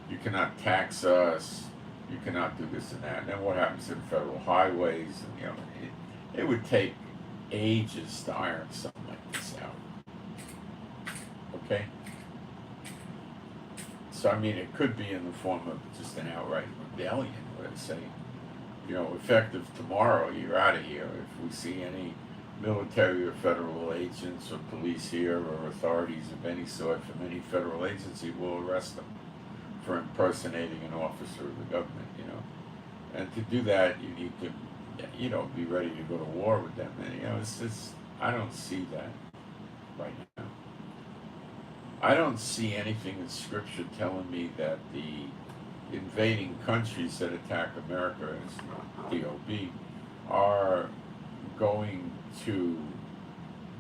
You cannot tax us. You cannot do this and that. And then what happens to the federal highways? And it would take ages to iron something like this out. Okay? So, I mean, it could be in the form of just an outright rebellion, where they say, effective tomorrow, you're out of here. If we see any military or federal agents or police here or authorities of any sort from any federal agency, we'll arrest them for impersonating an officer of the government, And to do that, you need to, be ready to go to war with them. And, it's just, I don't see that right now. I don't see anything in Scripture telling me that the invading countries that attack America as DOB are going to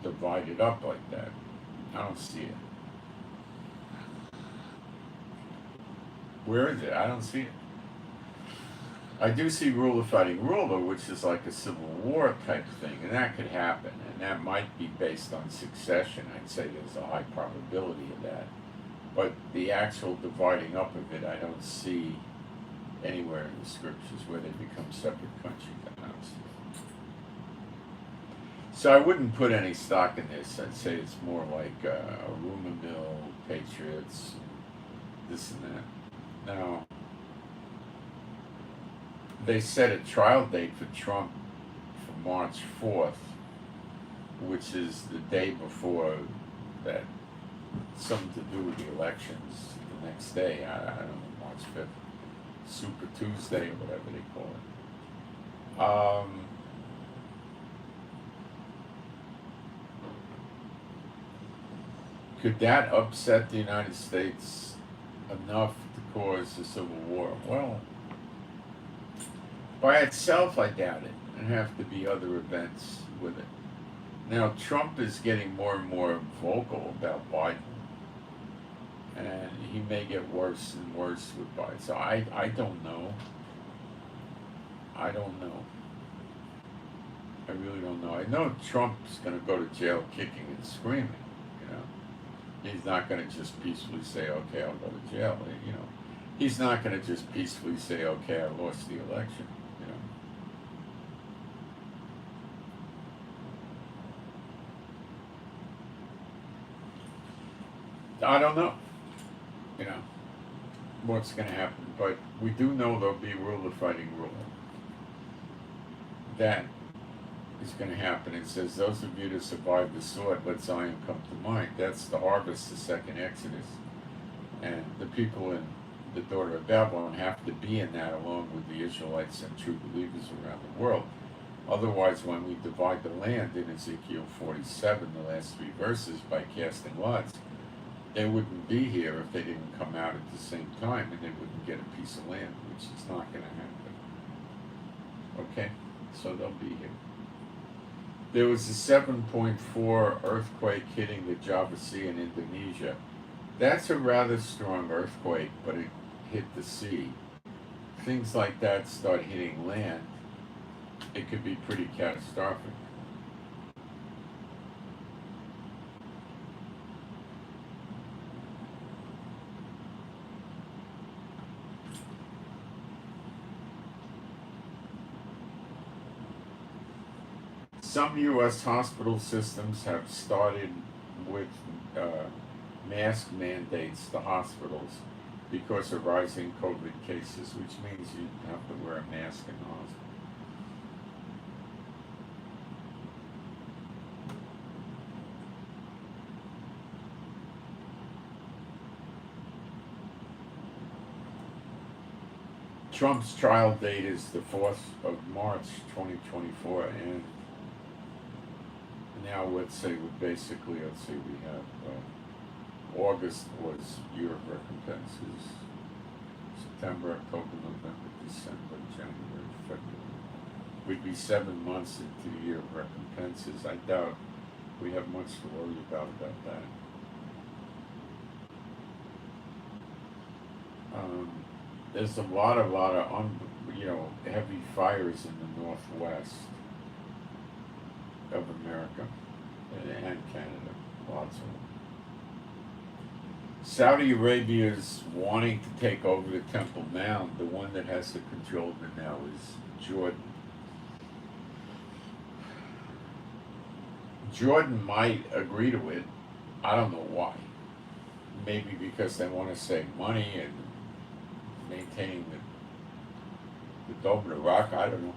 divide it up like that. I don't see it. Where is it? I don't see it. I do see ruler fighting ruler, which is like a civil war type thing, and that could happen, and that might be based on succession. I'd say there's a high probability of that. But the actual dividing up of it, I don't see anywhere in the Scriptures where they become separate countries. I don't see it. So I wouldn't put any stock in this. I'd say it's more like a rumor mill, Patriots, this and that. Now, they set a trial date for Trump for March 4th, which is the day before that, something to do with the elections the next day. I don't know, March 5th, Super Tuesday or whatever they call it. Could that upset the United States enough to cause a civil war? Well, by itself, I doubt it. There'd have to be other events with it. Now, Trump is getting more and more vocal about Biden, and he may get worse and worse with Biden. So I don't know. I don't know. I really don't know. I know Trump's going to go to jail kicking and screaming, He's not going to just peacefully say, okay, I'll go to jail, He's not going to just peacefully say, okay, I lost the election, I don't know, what's going to happen, but we do know there'll be ruler fighting ruler. That is going to happen. It says, those of you that survive the sword, let Zion come to mind. That's the harvest, the second Exodus. And the people in the daughter of Babylon have to be in that along with the Israelites and true believers around the world. Otherwise, when we divide the land in Ezekiel 47, the last 3 verses, by casting lots, they wouldn't be here if they didn't come out at the same time, and they wouldn't get a piece of land, which is not going to happen. Okay? So they'll be here. There was a 7.4 earthquake hitting the Java Sea in Indonesia. That's a rather strong earthquake, but it hit the sea. Things like that start hitting land, it could be pretty catastrophic. Some U.S. hospital systems have started with mask mandates to hospitals because of rising COVID cases, which means you have to wear a mask in the hospital. Trump's trial date is the 4th of March, 2024, and now let's see, we have August was year of recompenses, September, October, November, December, January, February. We'd be 7 months into the year of recompenses. I doubt we have much to worry about that. There's a lot of heavy fires in the northwest of America and Canada, lots of them. Saudi Arabia is wanting to take over the Temple Mount. The one that has the control of it now is Jordan. Jordan might agree to it. I don't know why. Maybe because they want to save money and maintain the Dome of the Rock. I don't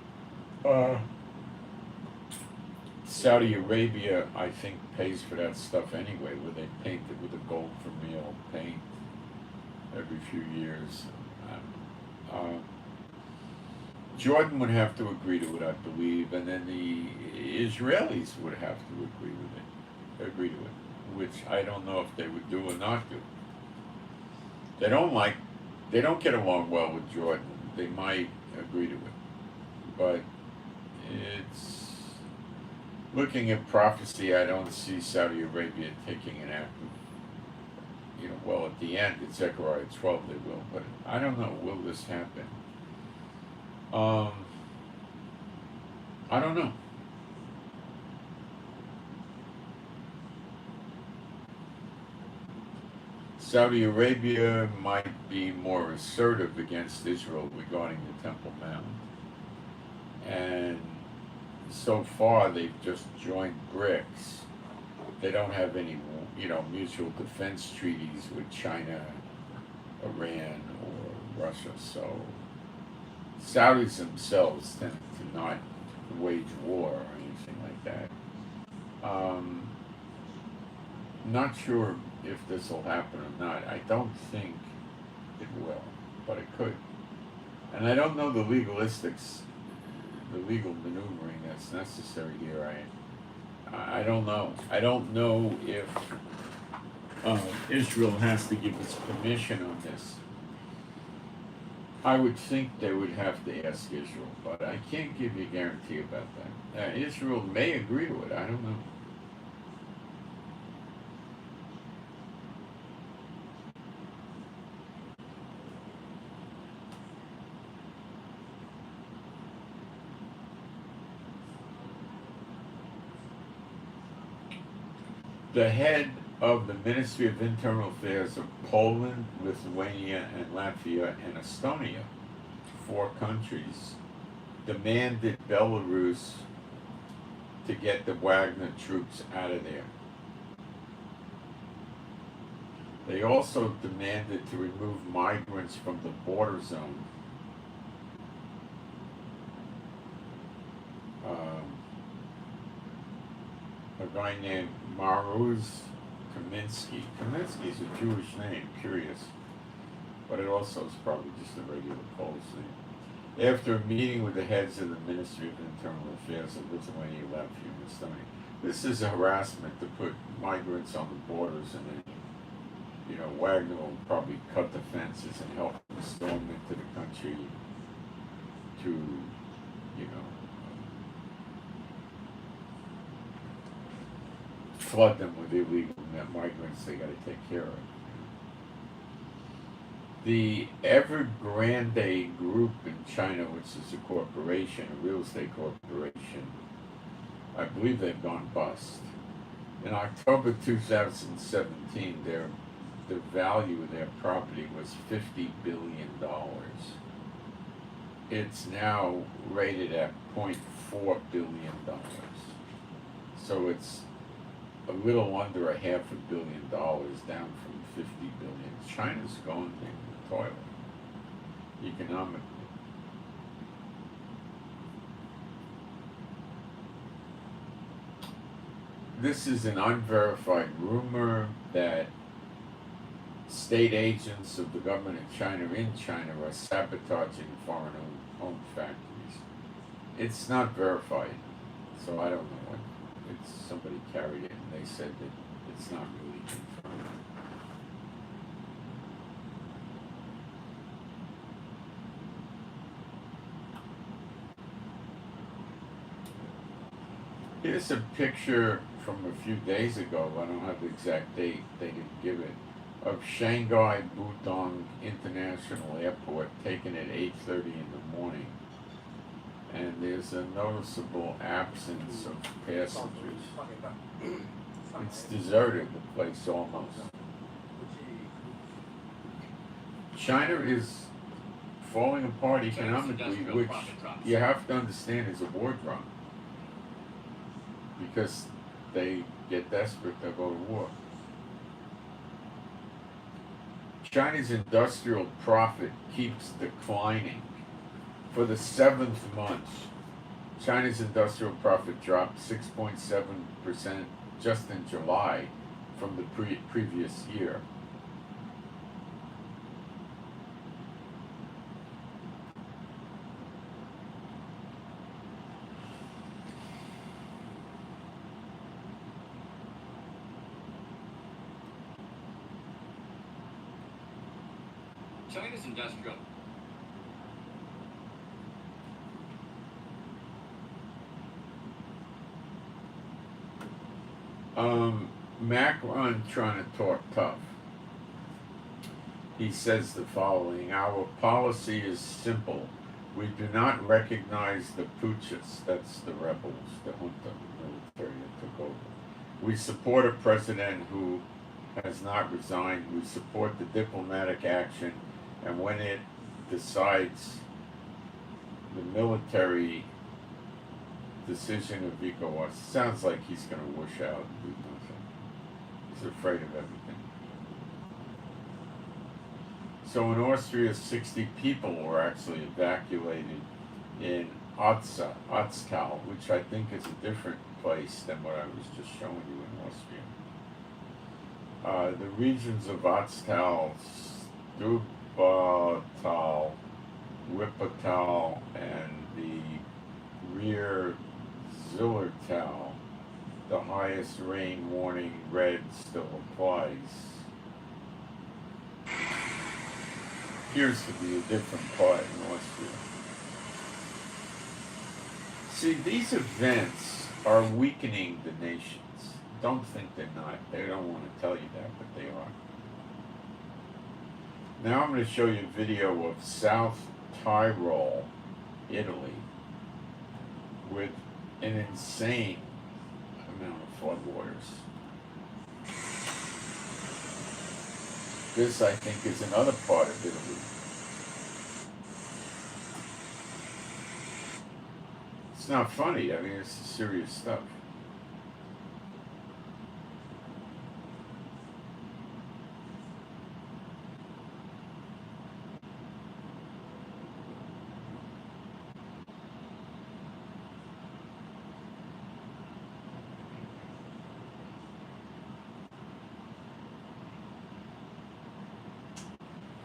know. Saudi Arabia, I think, pays for that stuff anyway, where they paint it with a gold vermeil paint every few years. Jordan would have to agree to it, I believe, and then the Israelis would have to agree to it, which I don't know if they would do or not do. They don't get along well with Jordan. They might agree to it, but it's looking at prophecy. I don't see Saudi Arabia taking an active, well, at the end, at Zechariah 12, they will, but I don't know, will this happen? I don't know. Saudi Arabia might be more assertive against Israel regarding the Temple Mount. And so far, they've just joined BRICS. They don't have any, mutual defense treaties with China, Iran, or Russia. So Saudis themselves tend to not wage war or anything like that. Not sure if this will happen or not. I don't think it will, but it could. And I don't know the legal maneuvering that's necessary here. I don't know. I don't know if Israel has to give its permission on this. I would think they would have to ask Israel, but I can't give you a guarantee about that. Israel may agree to it. I don't know. The head of the Ministry of Internal Affairs of Poland, Lithuania, and Latvia, and Estonia, 4 countries, demanded Belarus to get the Wagner troops out of there. They also demanded to remove migrants from the border zone. A guy named Maruz Kaminsky. Kaminsky is a Jewish name, curious, but it also is probably just a regular Polish name. After a meeting with the heads of the Ministry of Internal Affairs of Lithuania, Latvia, and Estonia, this is a harassment to put migrants on the borders, and then, Wagner will probably cut the fences and help them storm into the country to, flood them with illegal migrants they got to take care of. The Evergrande Group in China, which is a corporation, a real estate corporation, I believe they've gone bust. In October 2017, the value of their property was $50 billion. It's now rated at $0.4 billion. So it's a little under $500 million, down from $50 billion. China's going toilet, economically. This is an unverified rumor that state agents of the government of China in China are sabotaging foreign-owned factories. It's not verified, so I don't know what. It's somebody carried it and they said that it's not really confirmed. Here's a picture from a few days ago. I don't have the exact date, they didn't give it, of Shanghai Pudong International Airport taken at 8:30 in the morning. And there's a noticeable absence of passengers. It's deserted, the place almost. China is falling apart economically, which you have to understand is a war drum. Because they get desperate to go to war. China's industrial profit keeps declining. For the 7th month, China's industrial profit dropped 6.7% just in July from the previous year. China's industrial. Macron trying to talk tough. He says the following: our policy is simple. We do not recognize the putschs, that's the rebels, the junta military that took over. We support a president who has not resigned. We support the diplomatic action, and when it decides the military decision of ECOWAS, sounds like he's going to whoosh out and do nothing. He's afraid of everything. So in Austria, 60 people were actually evacuated in Ötztal, which I think is a different place than what I was just showing you in Austria. The regions of Ötztal, Stubaital, Wuppertal, and the rear Zillertal, the highest rain warning red still applies. Appears to be a different part in Austria. See, these events are weakening the nations. Don't think they're not. They don't want to tell you that, but they are. Now I'm going to show you a video of South Tyrol, Italy, with an insane amount of floodwaters. This, I think, is another part of Italy. It's not funny. I mean, it's serious stuff.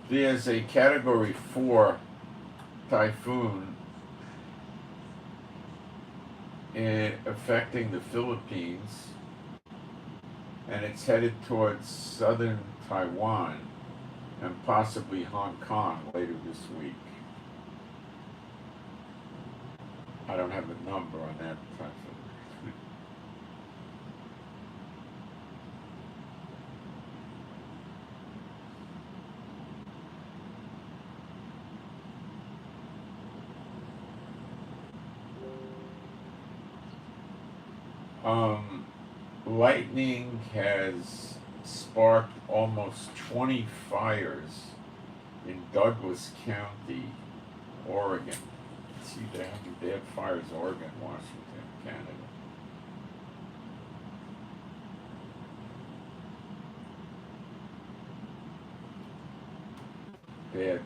There's a Category 4 typhoon affecting the Philippines, and it's headed towards southern Taiwan and possibly Hong Kong later this week. I don't have a number on that typhoon. Lightning has sparked almost 20 fires in Douglas County, Oregon. See, they have fires in Oregon, Washington, Canada. bad.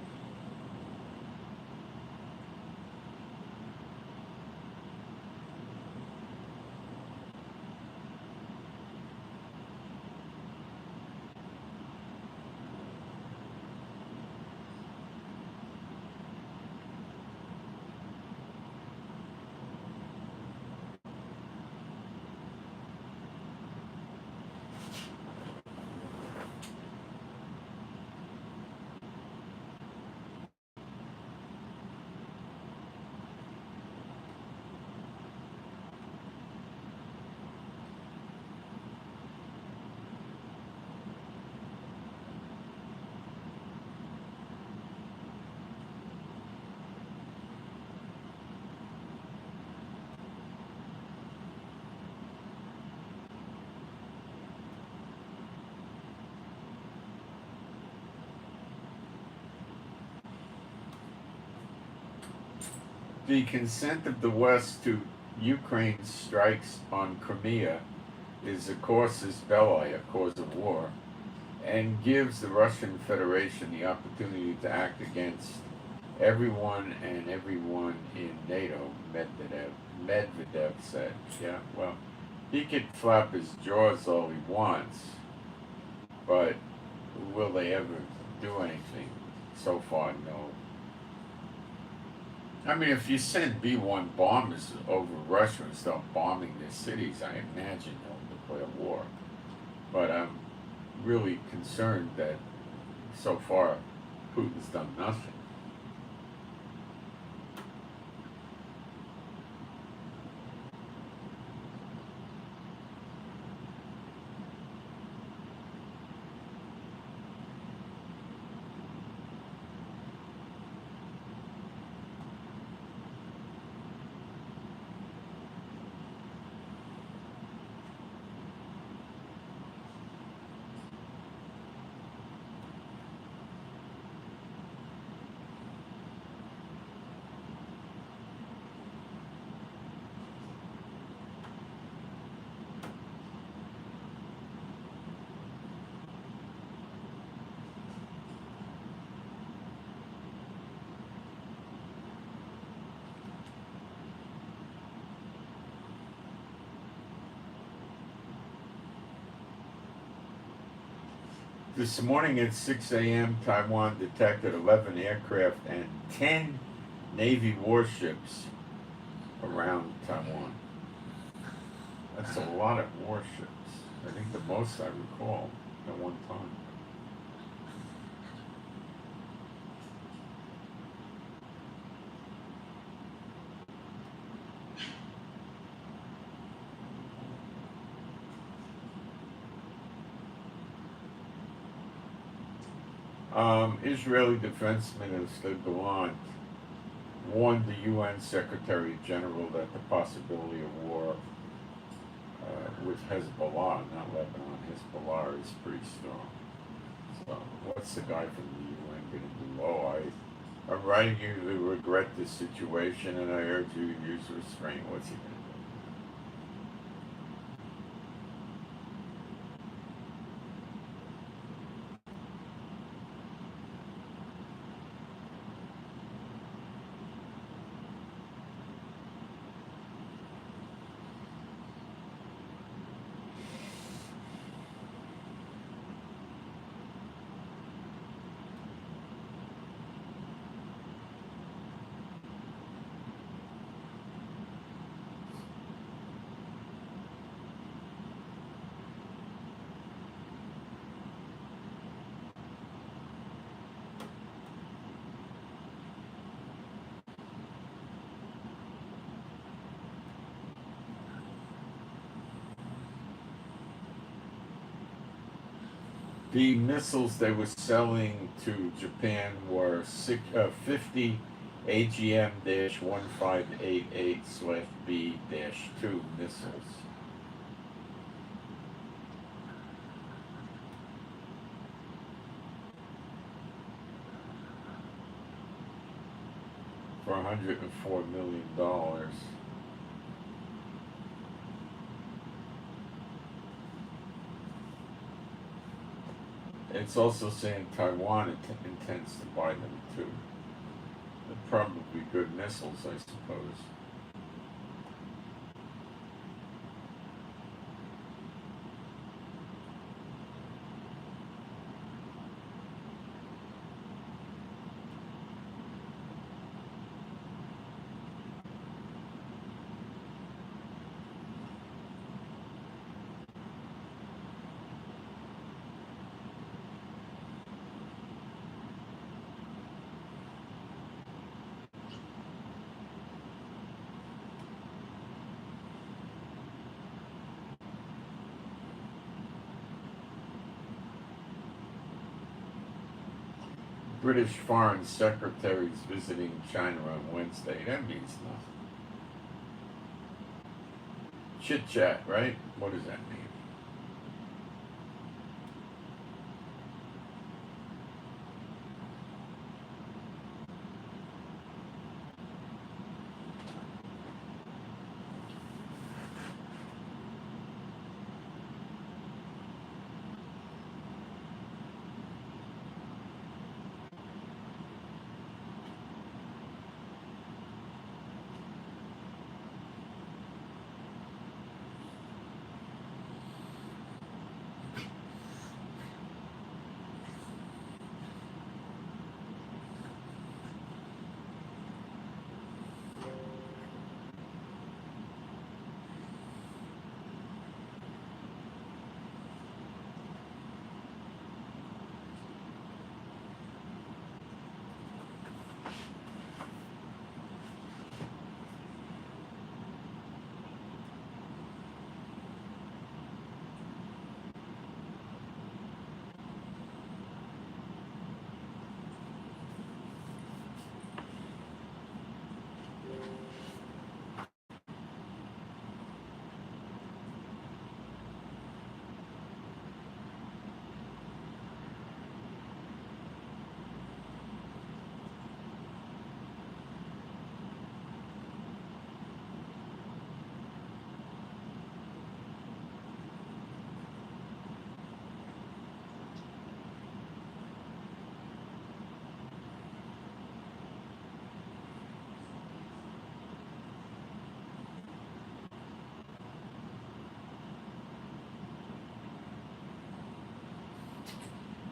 The consent of the West to Ukraine's strikes on Crimea is a casus belli, a cause of war, and gives the Russian Federation the opportunity to act against everyone and everyone in NATO, Medvedev said. Yeah, well, he could flap his jaws all he wants, but will they ever do anything? So far, no. I mean, if you send B-1 bombers over Russia and start bombing their cities, I imagine they'll declare war. But I'm really concerned that so far Putin's done nothing. This morning at 6 a.m., Taiwan detected 11 aircraft and 10 Navy warships around Taiwan. That's a lot of warships. I think the most I recall at one time. Israeli Defense Minister Gallant warned the UN Secretary General that the possibility of war with Hezbollah, not Lebanon, Hezbollah is pretty strong. So what's the guy from the UN going to do? Oh, I'm writing you to regret this situation and I urge you to use restraint. What's he going to do? The missiles they were selling to Japan were 50 AGM-1588/B-2 missiles. For $104 million. It's also saying Taiwan intends to buy them too. They're probably good missiles, I suppose. British Foreign Secretary's visiting China on Wednesday. That means nothing. Chit chat, right? What does that mean?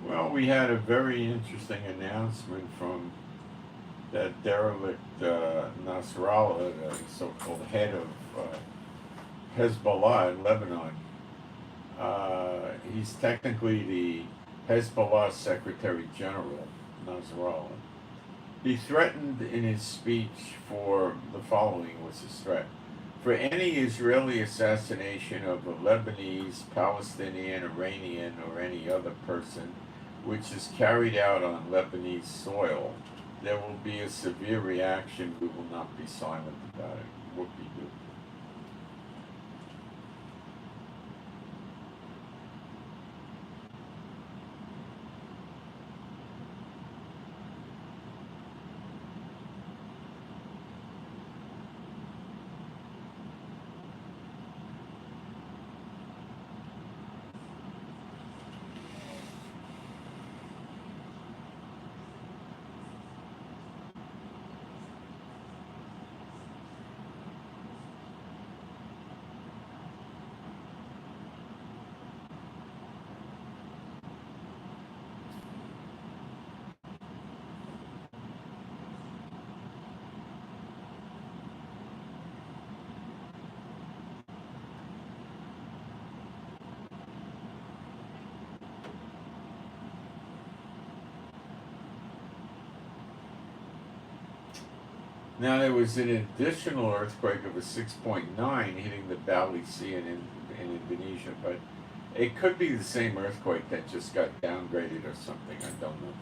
Well, we had a very interesting announcement from that derelict Nasrallah, the so-called head of Hezbollah in Lebanon. He's technically the Hezbollah Secretary General, Nasrallah. He threatened in his speech for the following was his threat. For any Israeli assassination of a Lebanese, Palestinian, Iranian, or any other person which is carried out on Lebanese soil, there will be a severe reaction. We will not be silent about it. Whoop-de-doo. Now there was an additional earthquake of a 6.9 hitting the Bali Sea in Indonesia, but it could be the same earthquake that just got downgraded or something. I don't know.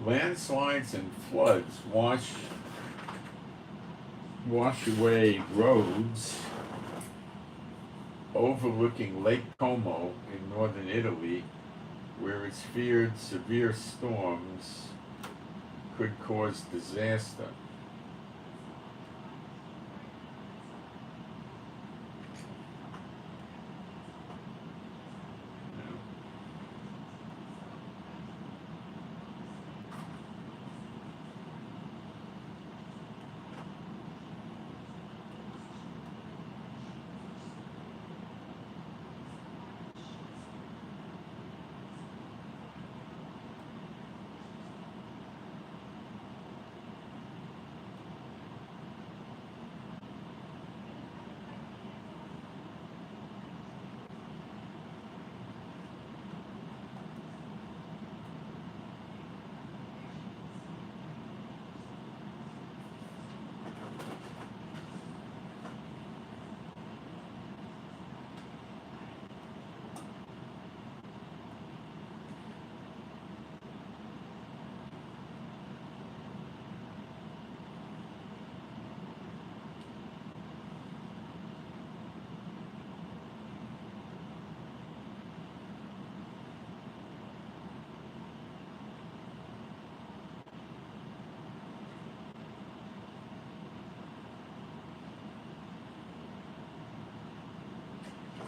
Landslides and floods wash away roads overlooking Lake Como in northern Italy, where it's feared severe storms could cause disaster.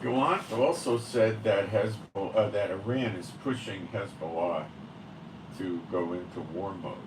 Gallant also said that that Iran is pushing Hezbollah to go into war mode.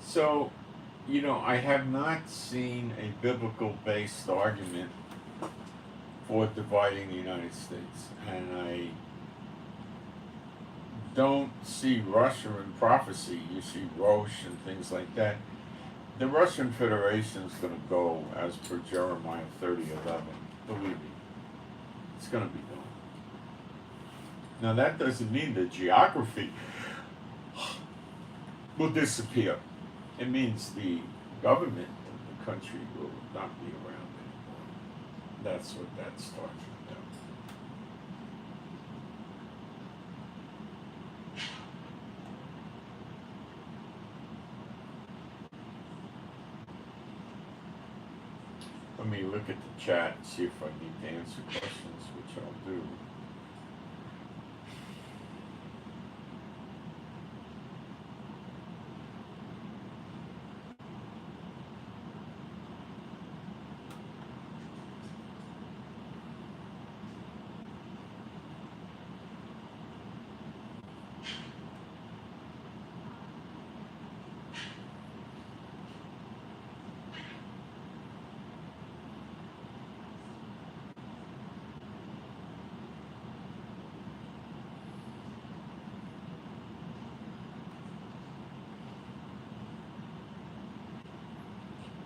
So, I have not seen a biblical based argument for dividing the United States. And I don't see Russia in prophecy. You see Roche and things like that. The Russian Federation is going to go as per Jeremiah 30:11. Believe me, it's going to be gone. Now, that doesn't mean the geography will disappear. It means the government of the country will not be around anymore. That's what that starts with. Let me look at the chat and see if I need to answer questions, which I'll do.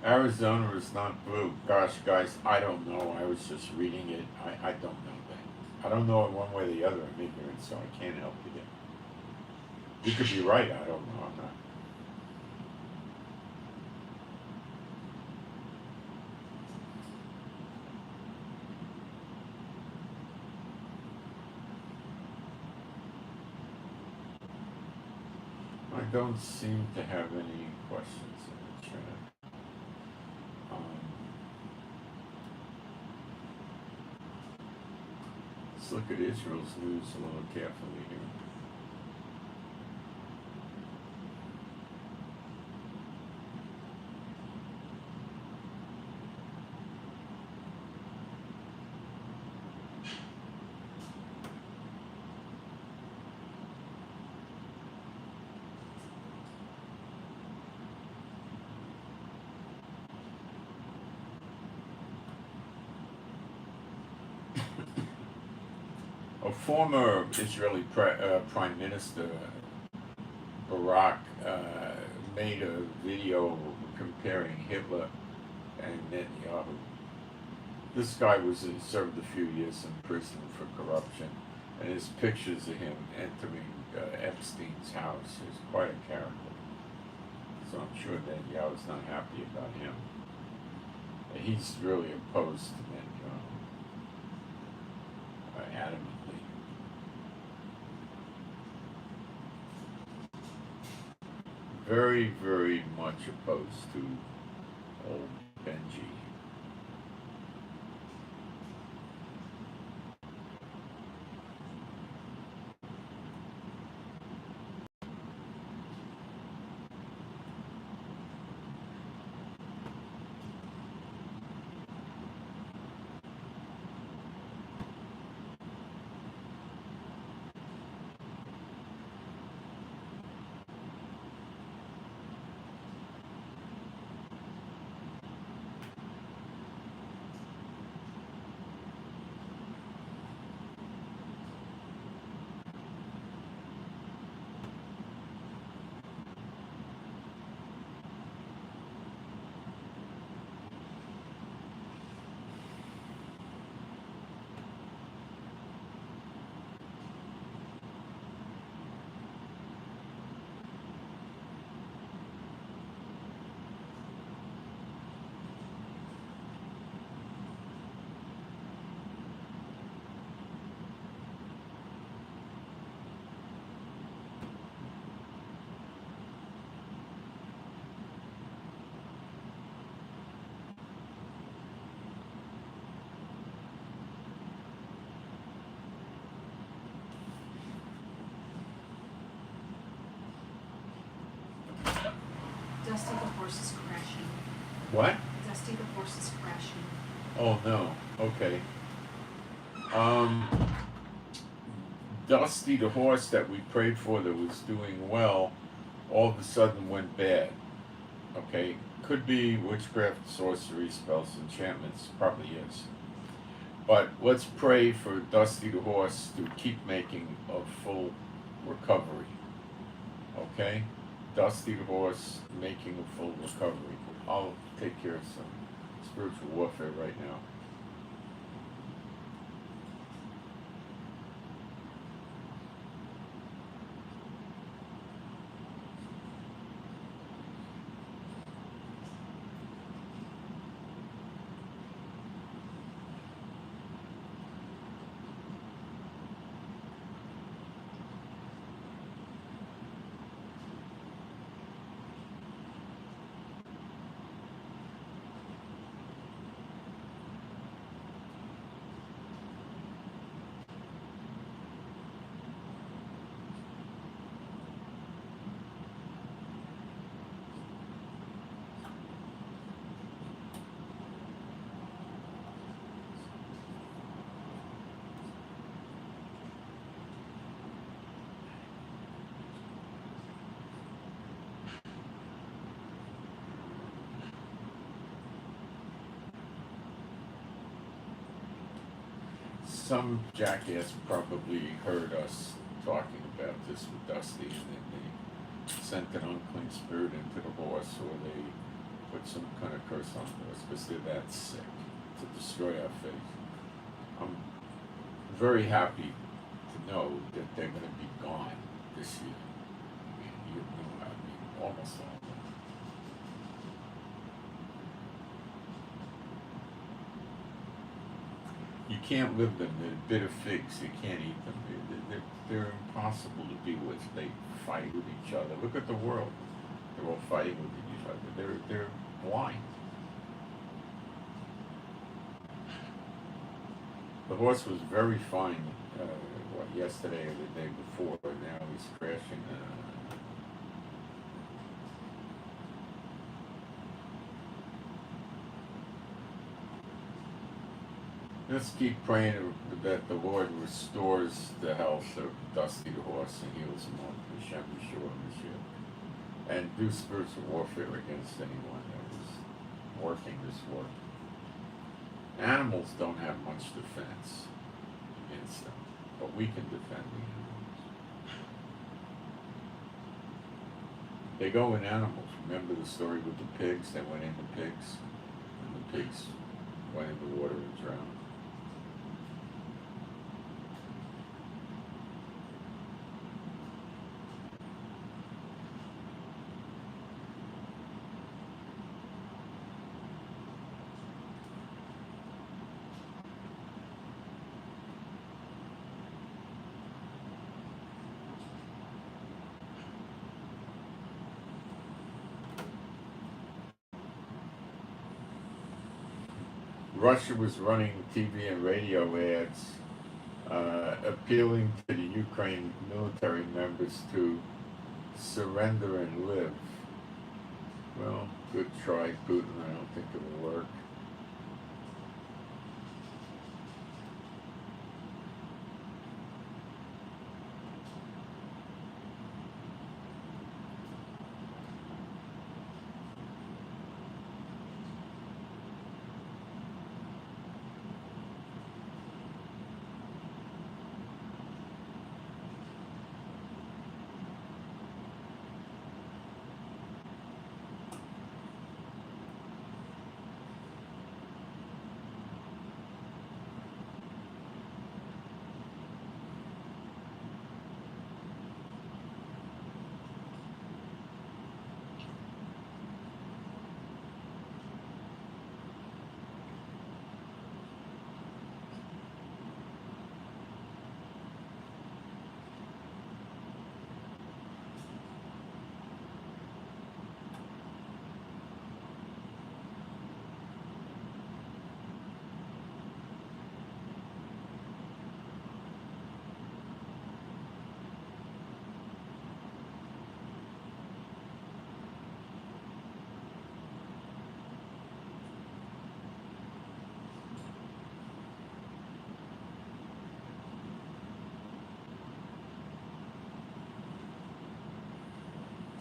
Arizona is not blue. Gosh, guys, I don't know. I was just reading it. I don't know that. I don't know it one way or the other. I'm ignorant, so I can't help you there. You could be right. I don't know. I'm not. don't seem to have any questions in the chat. Let's look at Israel's news a little carefully here. A former Israeli Prime Minister, Barak, made a video comparing Hitler and Netanyahu. This guy served a few years in prison for corruption, and his pictures of him entering Epstein's house is quite a character. So I'm sure Netanyahu's not happy about him. He's really opposed to Netanyahu adamantly. Very, very much opposed to old Benji. Dusty the horse is crashing. What? Dusty the horse is crashing. Oh no. Okay. Dusty the horse that we prayed for that was doing well, all of a sudden went bad. Okay. Could be witchcraft, sorcery, spells, enchantments. Probably is. But let's pray for Dusty the horse to keep making a full recovery. Okay? Dusty the horse making a full recovery. I'll take care of some spiritual warfare right now. Some jackass probably heard us talking about this with Dusty, and then they sent an unclean spirit into the horse, or they put some kind of curse on the horse because they're that sick to destroy our faith. I'm very happy to know that they're going to be gone this year. I mean, almost all of them. You can't live them. They're bitter figs. You can't eat them. They're impossible to be with. They fight with each other. Look at the world. They're all fighting with each other. They're blind. The horse was very fine, yesterday or the day before. Now he's crashing. Let's keep praying that the Lord restores the health of Dusty the horse and heals him on Hashem Yeshua Mashiach. And do spiritual warfare against anyone that is working this work. Animals don't have much defense against them, but we can defend the animals. They go in animals. Remember the story with the pigs? They went into pigs, and the pigs went in the water and drowned. Russia was running TV and radio ads appealing to the Ukraine military members to surrender and live. Well, good try, Putin. I don't think it will work.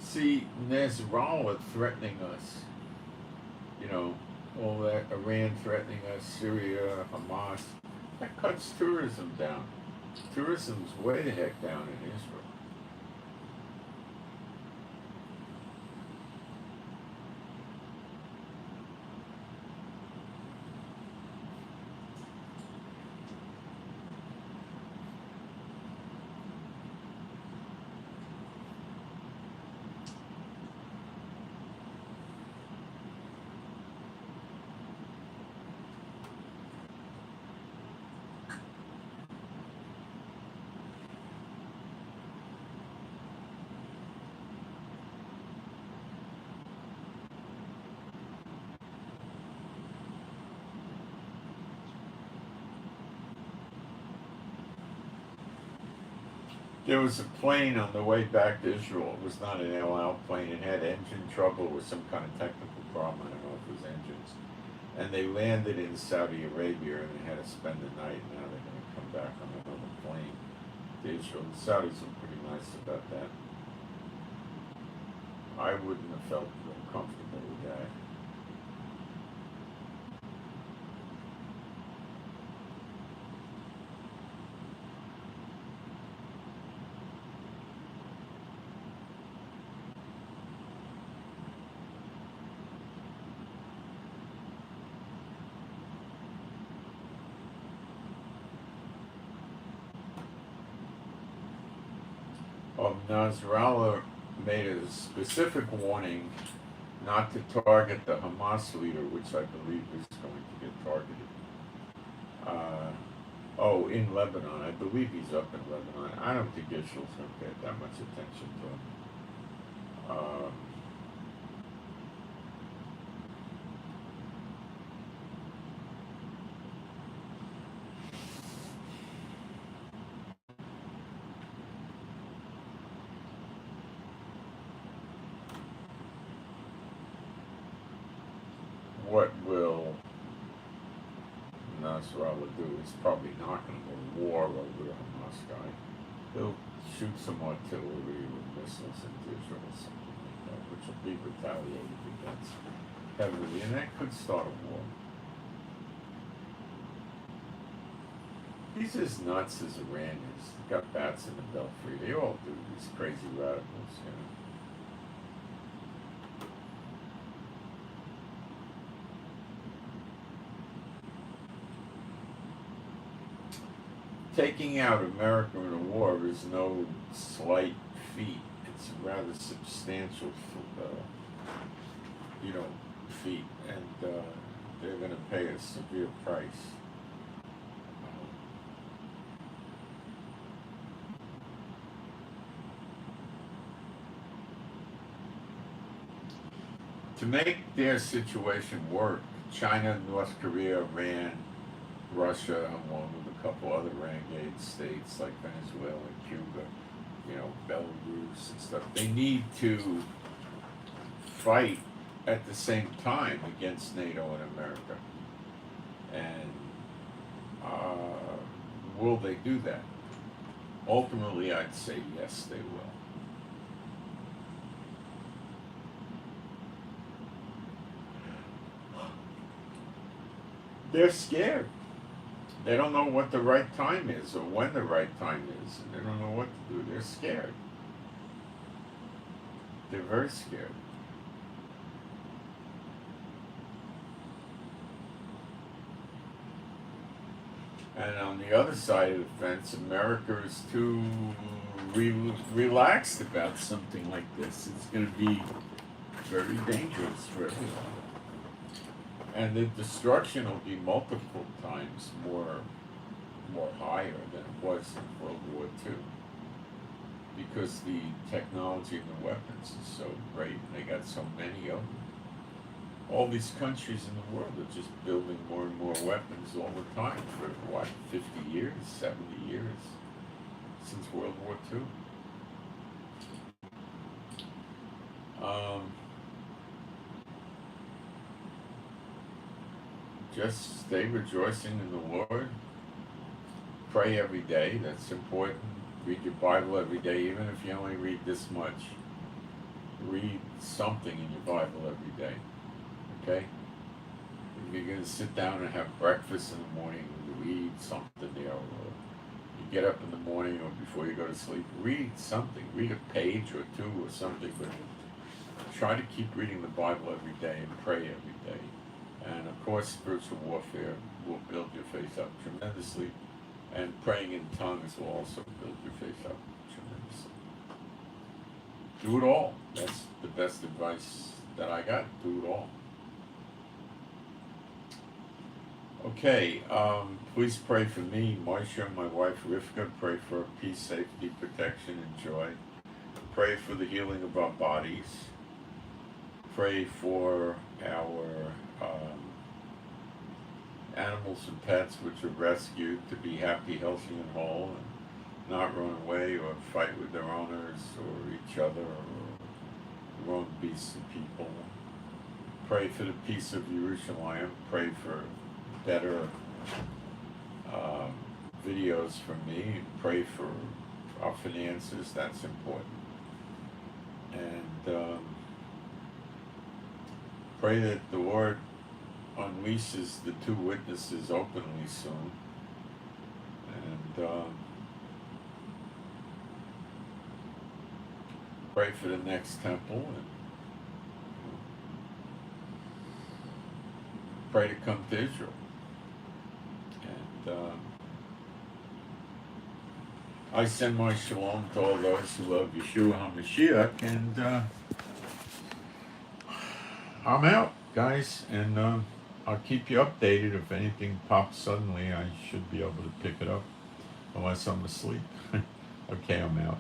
See, Nasrallah threatening us, all that, Iran threatening us, Syria, Hamas, that cuts tourism down. Tourism's way the heck down in Israel. There was a plane on the way back to Israel. It was not an El Al plane. It had engine trouble or some kind of technical problem. I don't know if it was engines. And they landed in Saudi Arabia and they had to spend the night. Now they're going to come back on another plane to Israel. The Saudis were pretty nice about that. I wouldn't have felt real comfortable with that. Nasrallah made a specific warning not to target the Hamas leader, which I believe is going to get targeted. Oh, in Lebanon. I believe he's up in Lebanon. I don't think Israel's going to pay that much attention to him. What will Nasrallah do? He's probably not going to go to war over Hamas guy. He'll shoot some artillery or missiles into Israel or something like that, which will be retaliated against heavily, and that could start a war. He's as nuts as Iran is. They've got bats in the belfry. They all do, these crazy radicals, you know. Taking out America in a war is no slight feat. It's a rather substantial, feat, and they're going to pay a severe price. To make their situation work, China, North Korea, Iran, Russia, along with a couple other renegade states like Venezuela, Cuba, Belarus and stuff, they need to fight at the same time against NATO and America. And will they do that? Ultimately, I'd say yes, they will. They're scared. They don't know what the right time is or when the right time is. And they don't know what to do. They're scared. They're very scared. And on the other side of the fence, America is too relaxed about something like this. It's going to be very dangerous for everyone. And the destruction will be multiple times more higher than it was in World War II. Because the technology and the weapons is so great, and they got so many of them. All these countries in the world are just building more and more weapons all the time for, 50 years, 70 years, since World War II. Just stay rejoicing in the Lord. Pray every day. That's important. Read your Bible every day, even if you only read this much. Read something in your Bible every day. Okay? If you're going to sit down and have breakfast in the morning, read something there. Or you get up in the morning or before you go to sleep, read something. Read a page or two or something. But try to keep reading the Bible every day and pray every day. And of course, spiritual warfare will build your faith up tremendously. And praying in tongues will also build your faith up tremendously. Do it all. That's the best advice that I got. Do it all. Okay, please pray for me, Moshe, and my wife Rivka. Pray for peace, safety, protection, and joy. Pray for the healing of our bodies. Pray for our animals and pets which are rescued to be happy, healthy, and whole, and not run away or fight with their owners or each other or wrong beasts and people. Pray for the peace of Jerusalem. Pray for better videos from me. Pray for our finances. That's important. And pray that the Lord unleashes the two witnesses openly soon. And pray for the next temple. And pray to come to Israel. And I send my shalom to all those who love Yeshua HaMashiach. And I'm out, guys. And I'll keep you updated. If anything pops suddenly, I should be able to pick it up, unless I'm asleep. Okay, I'm out.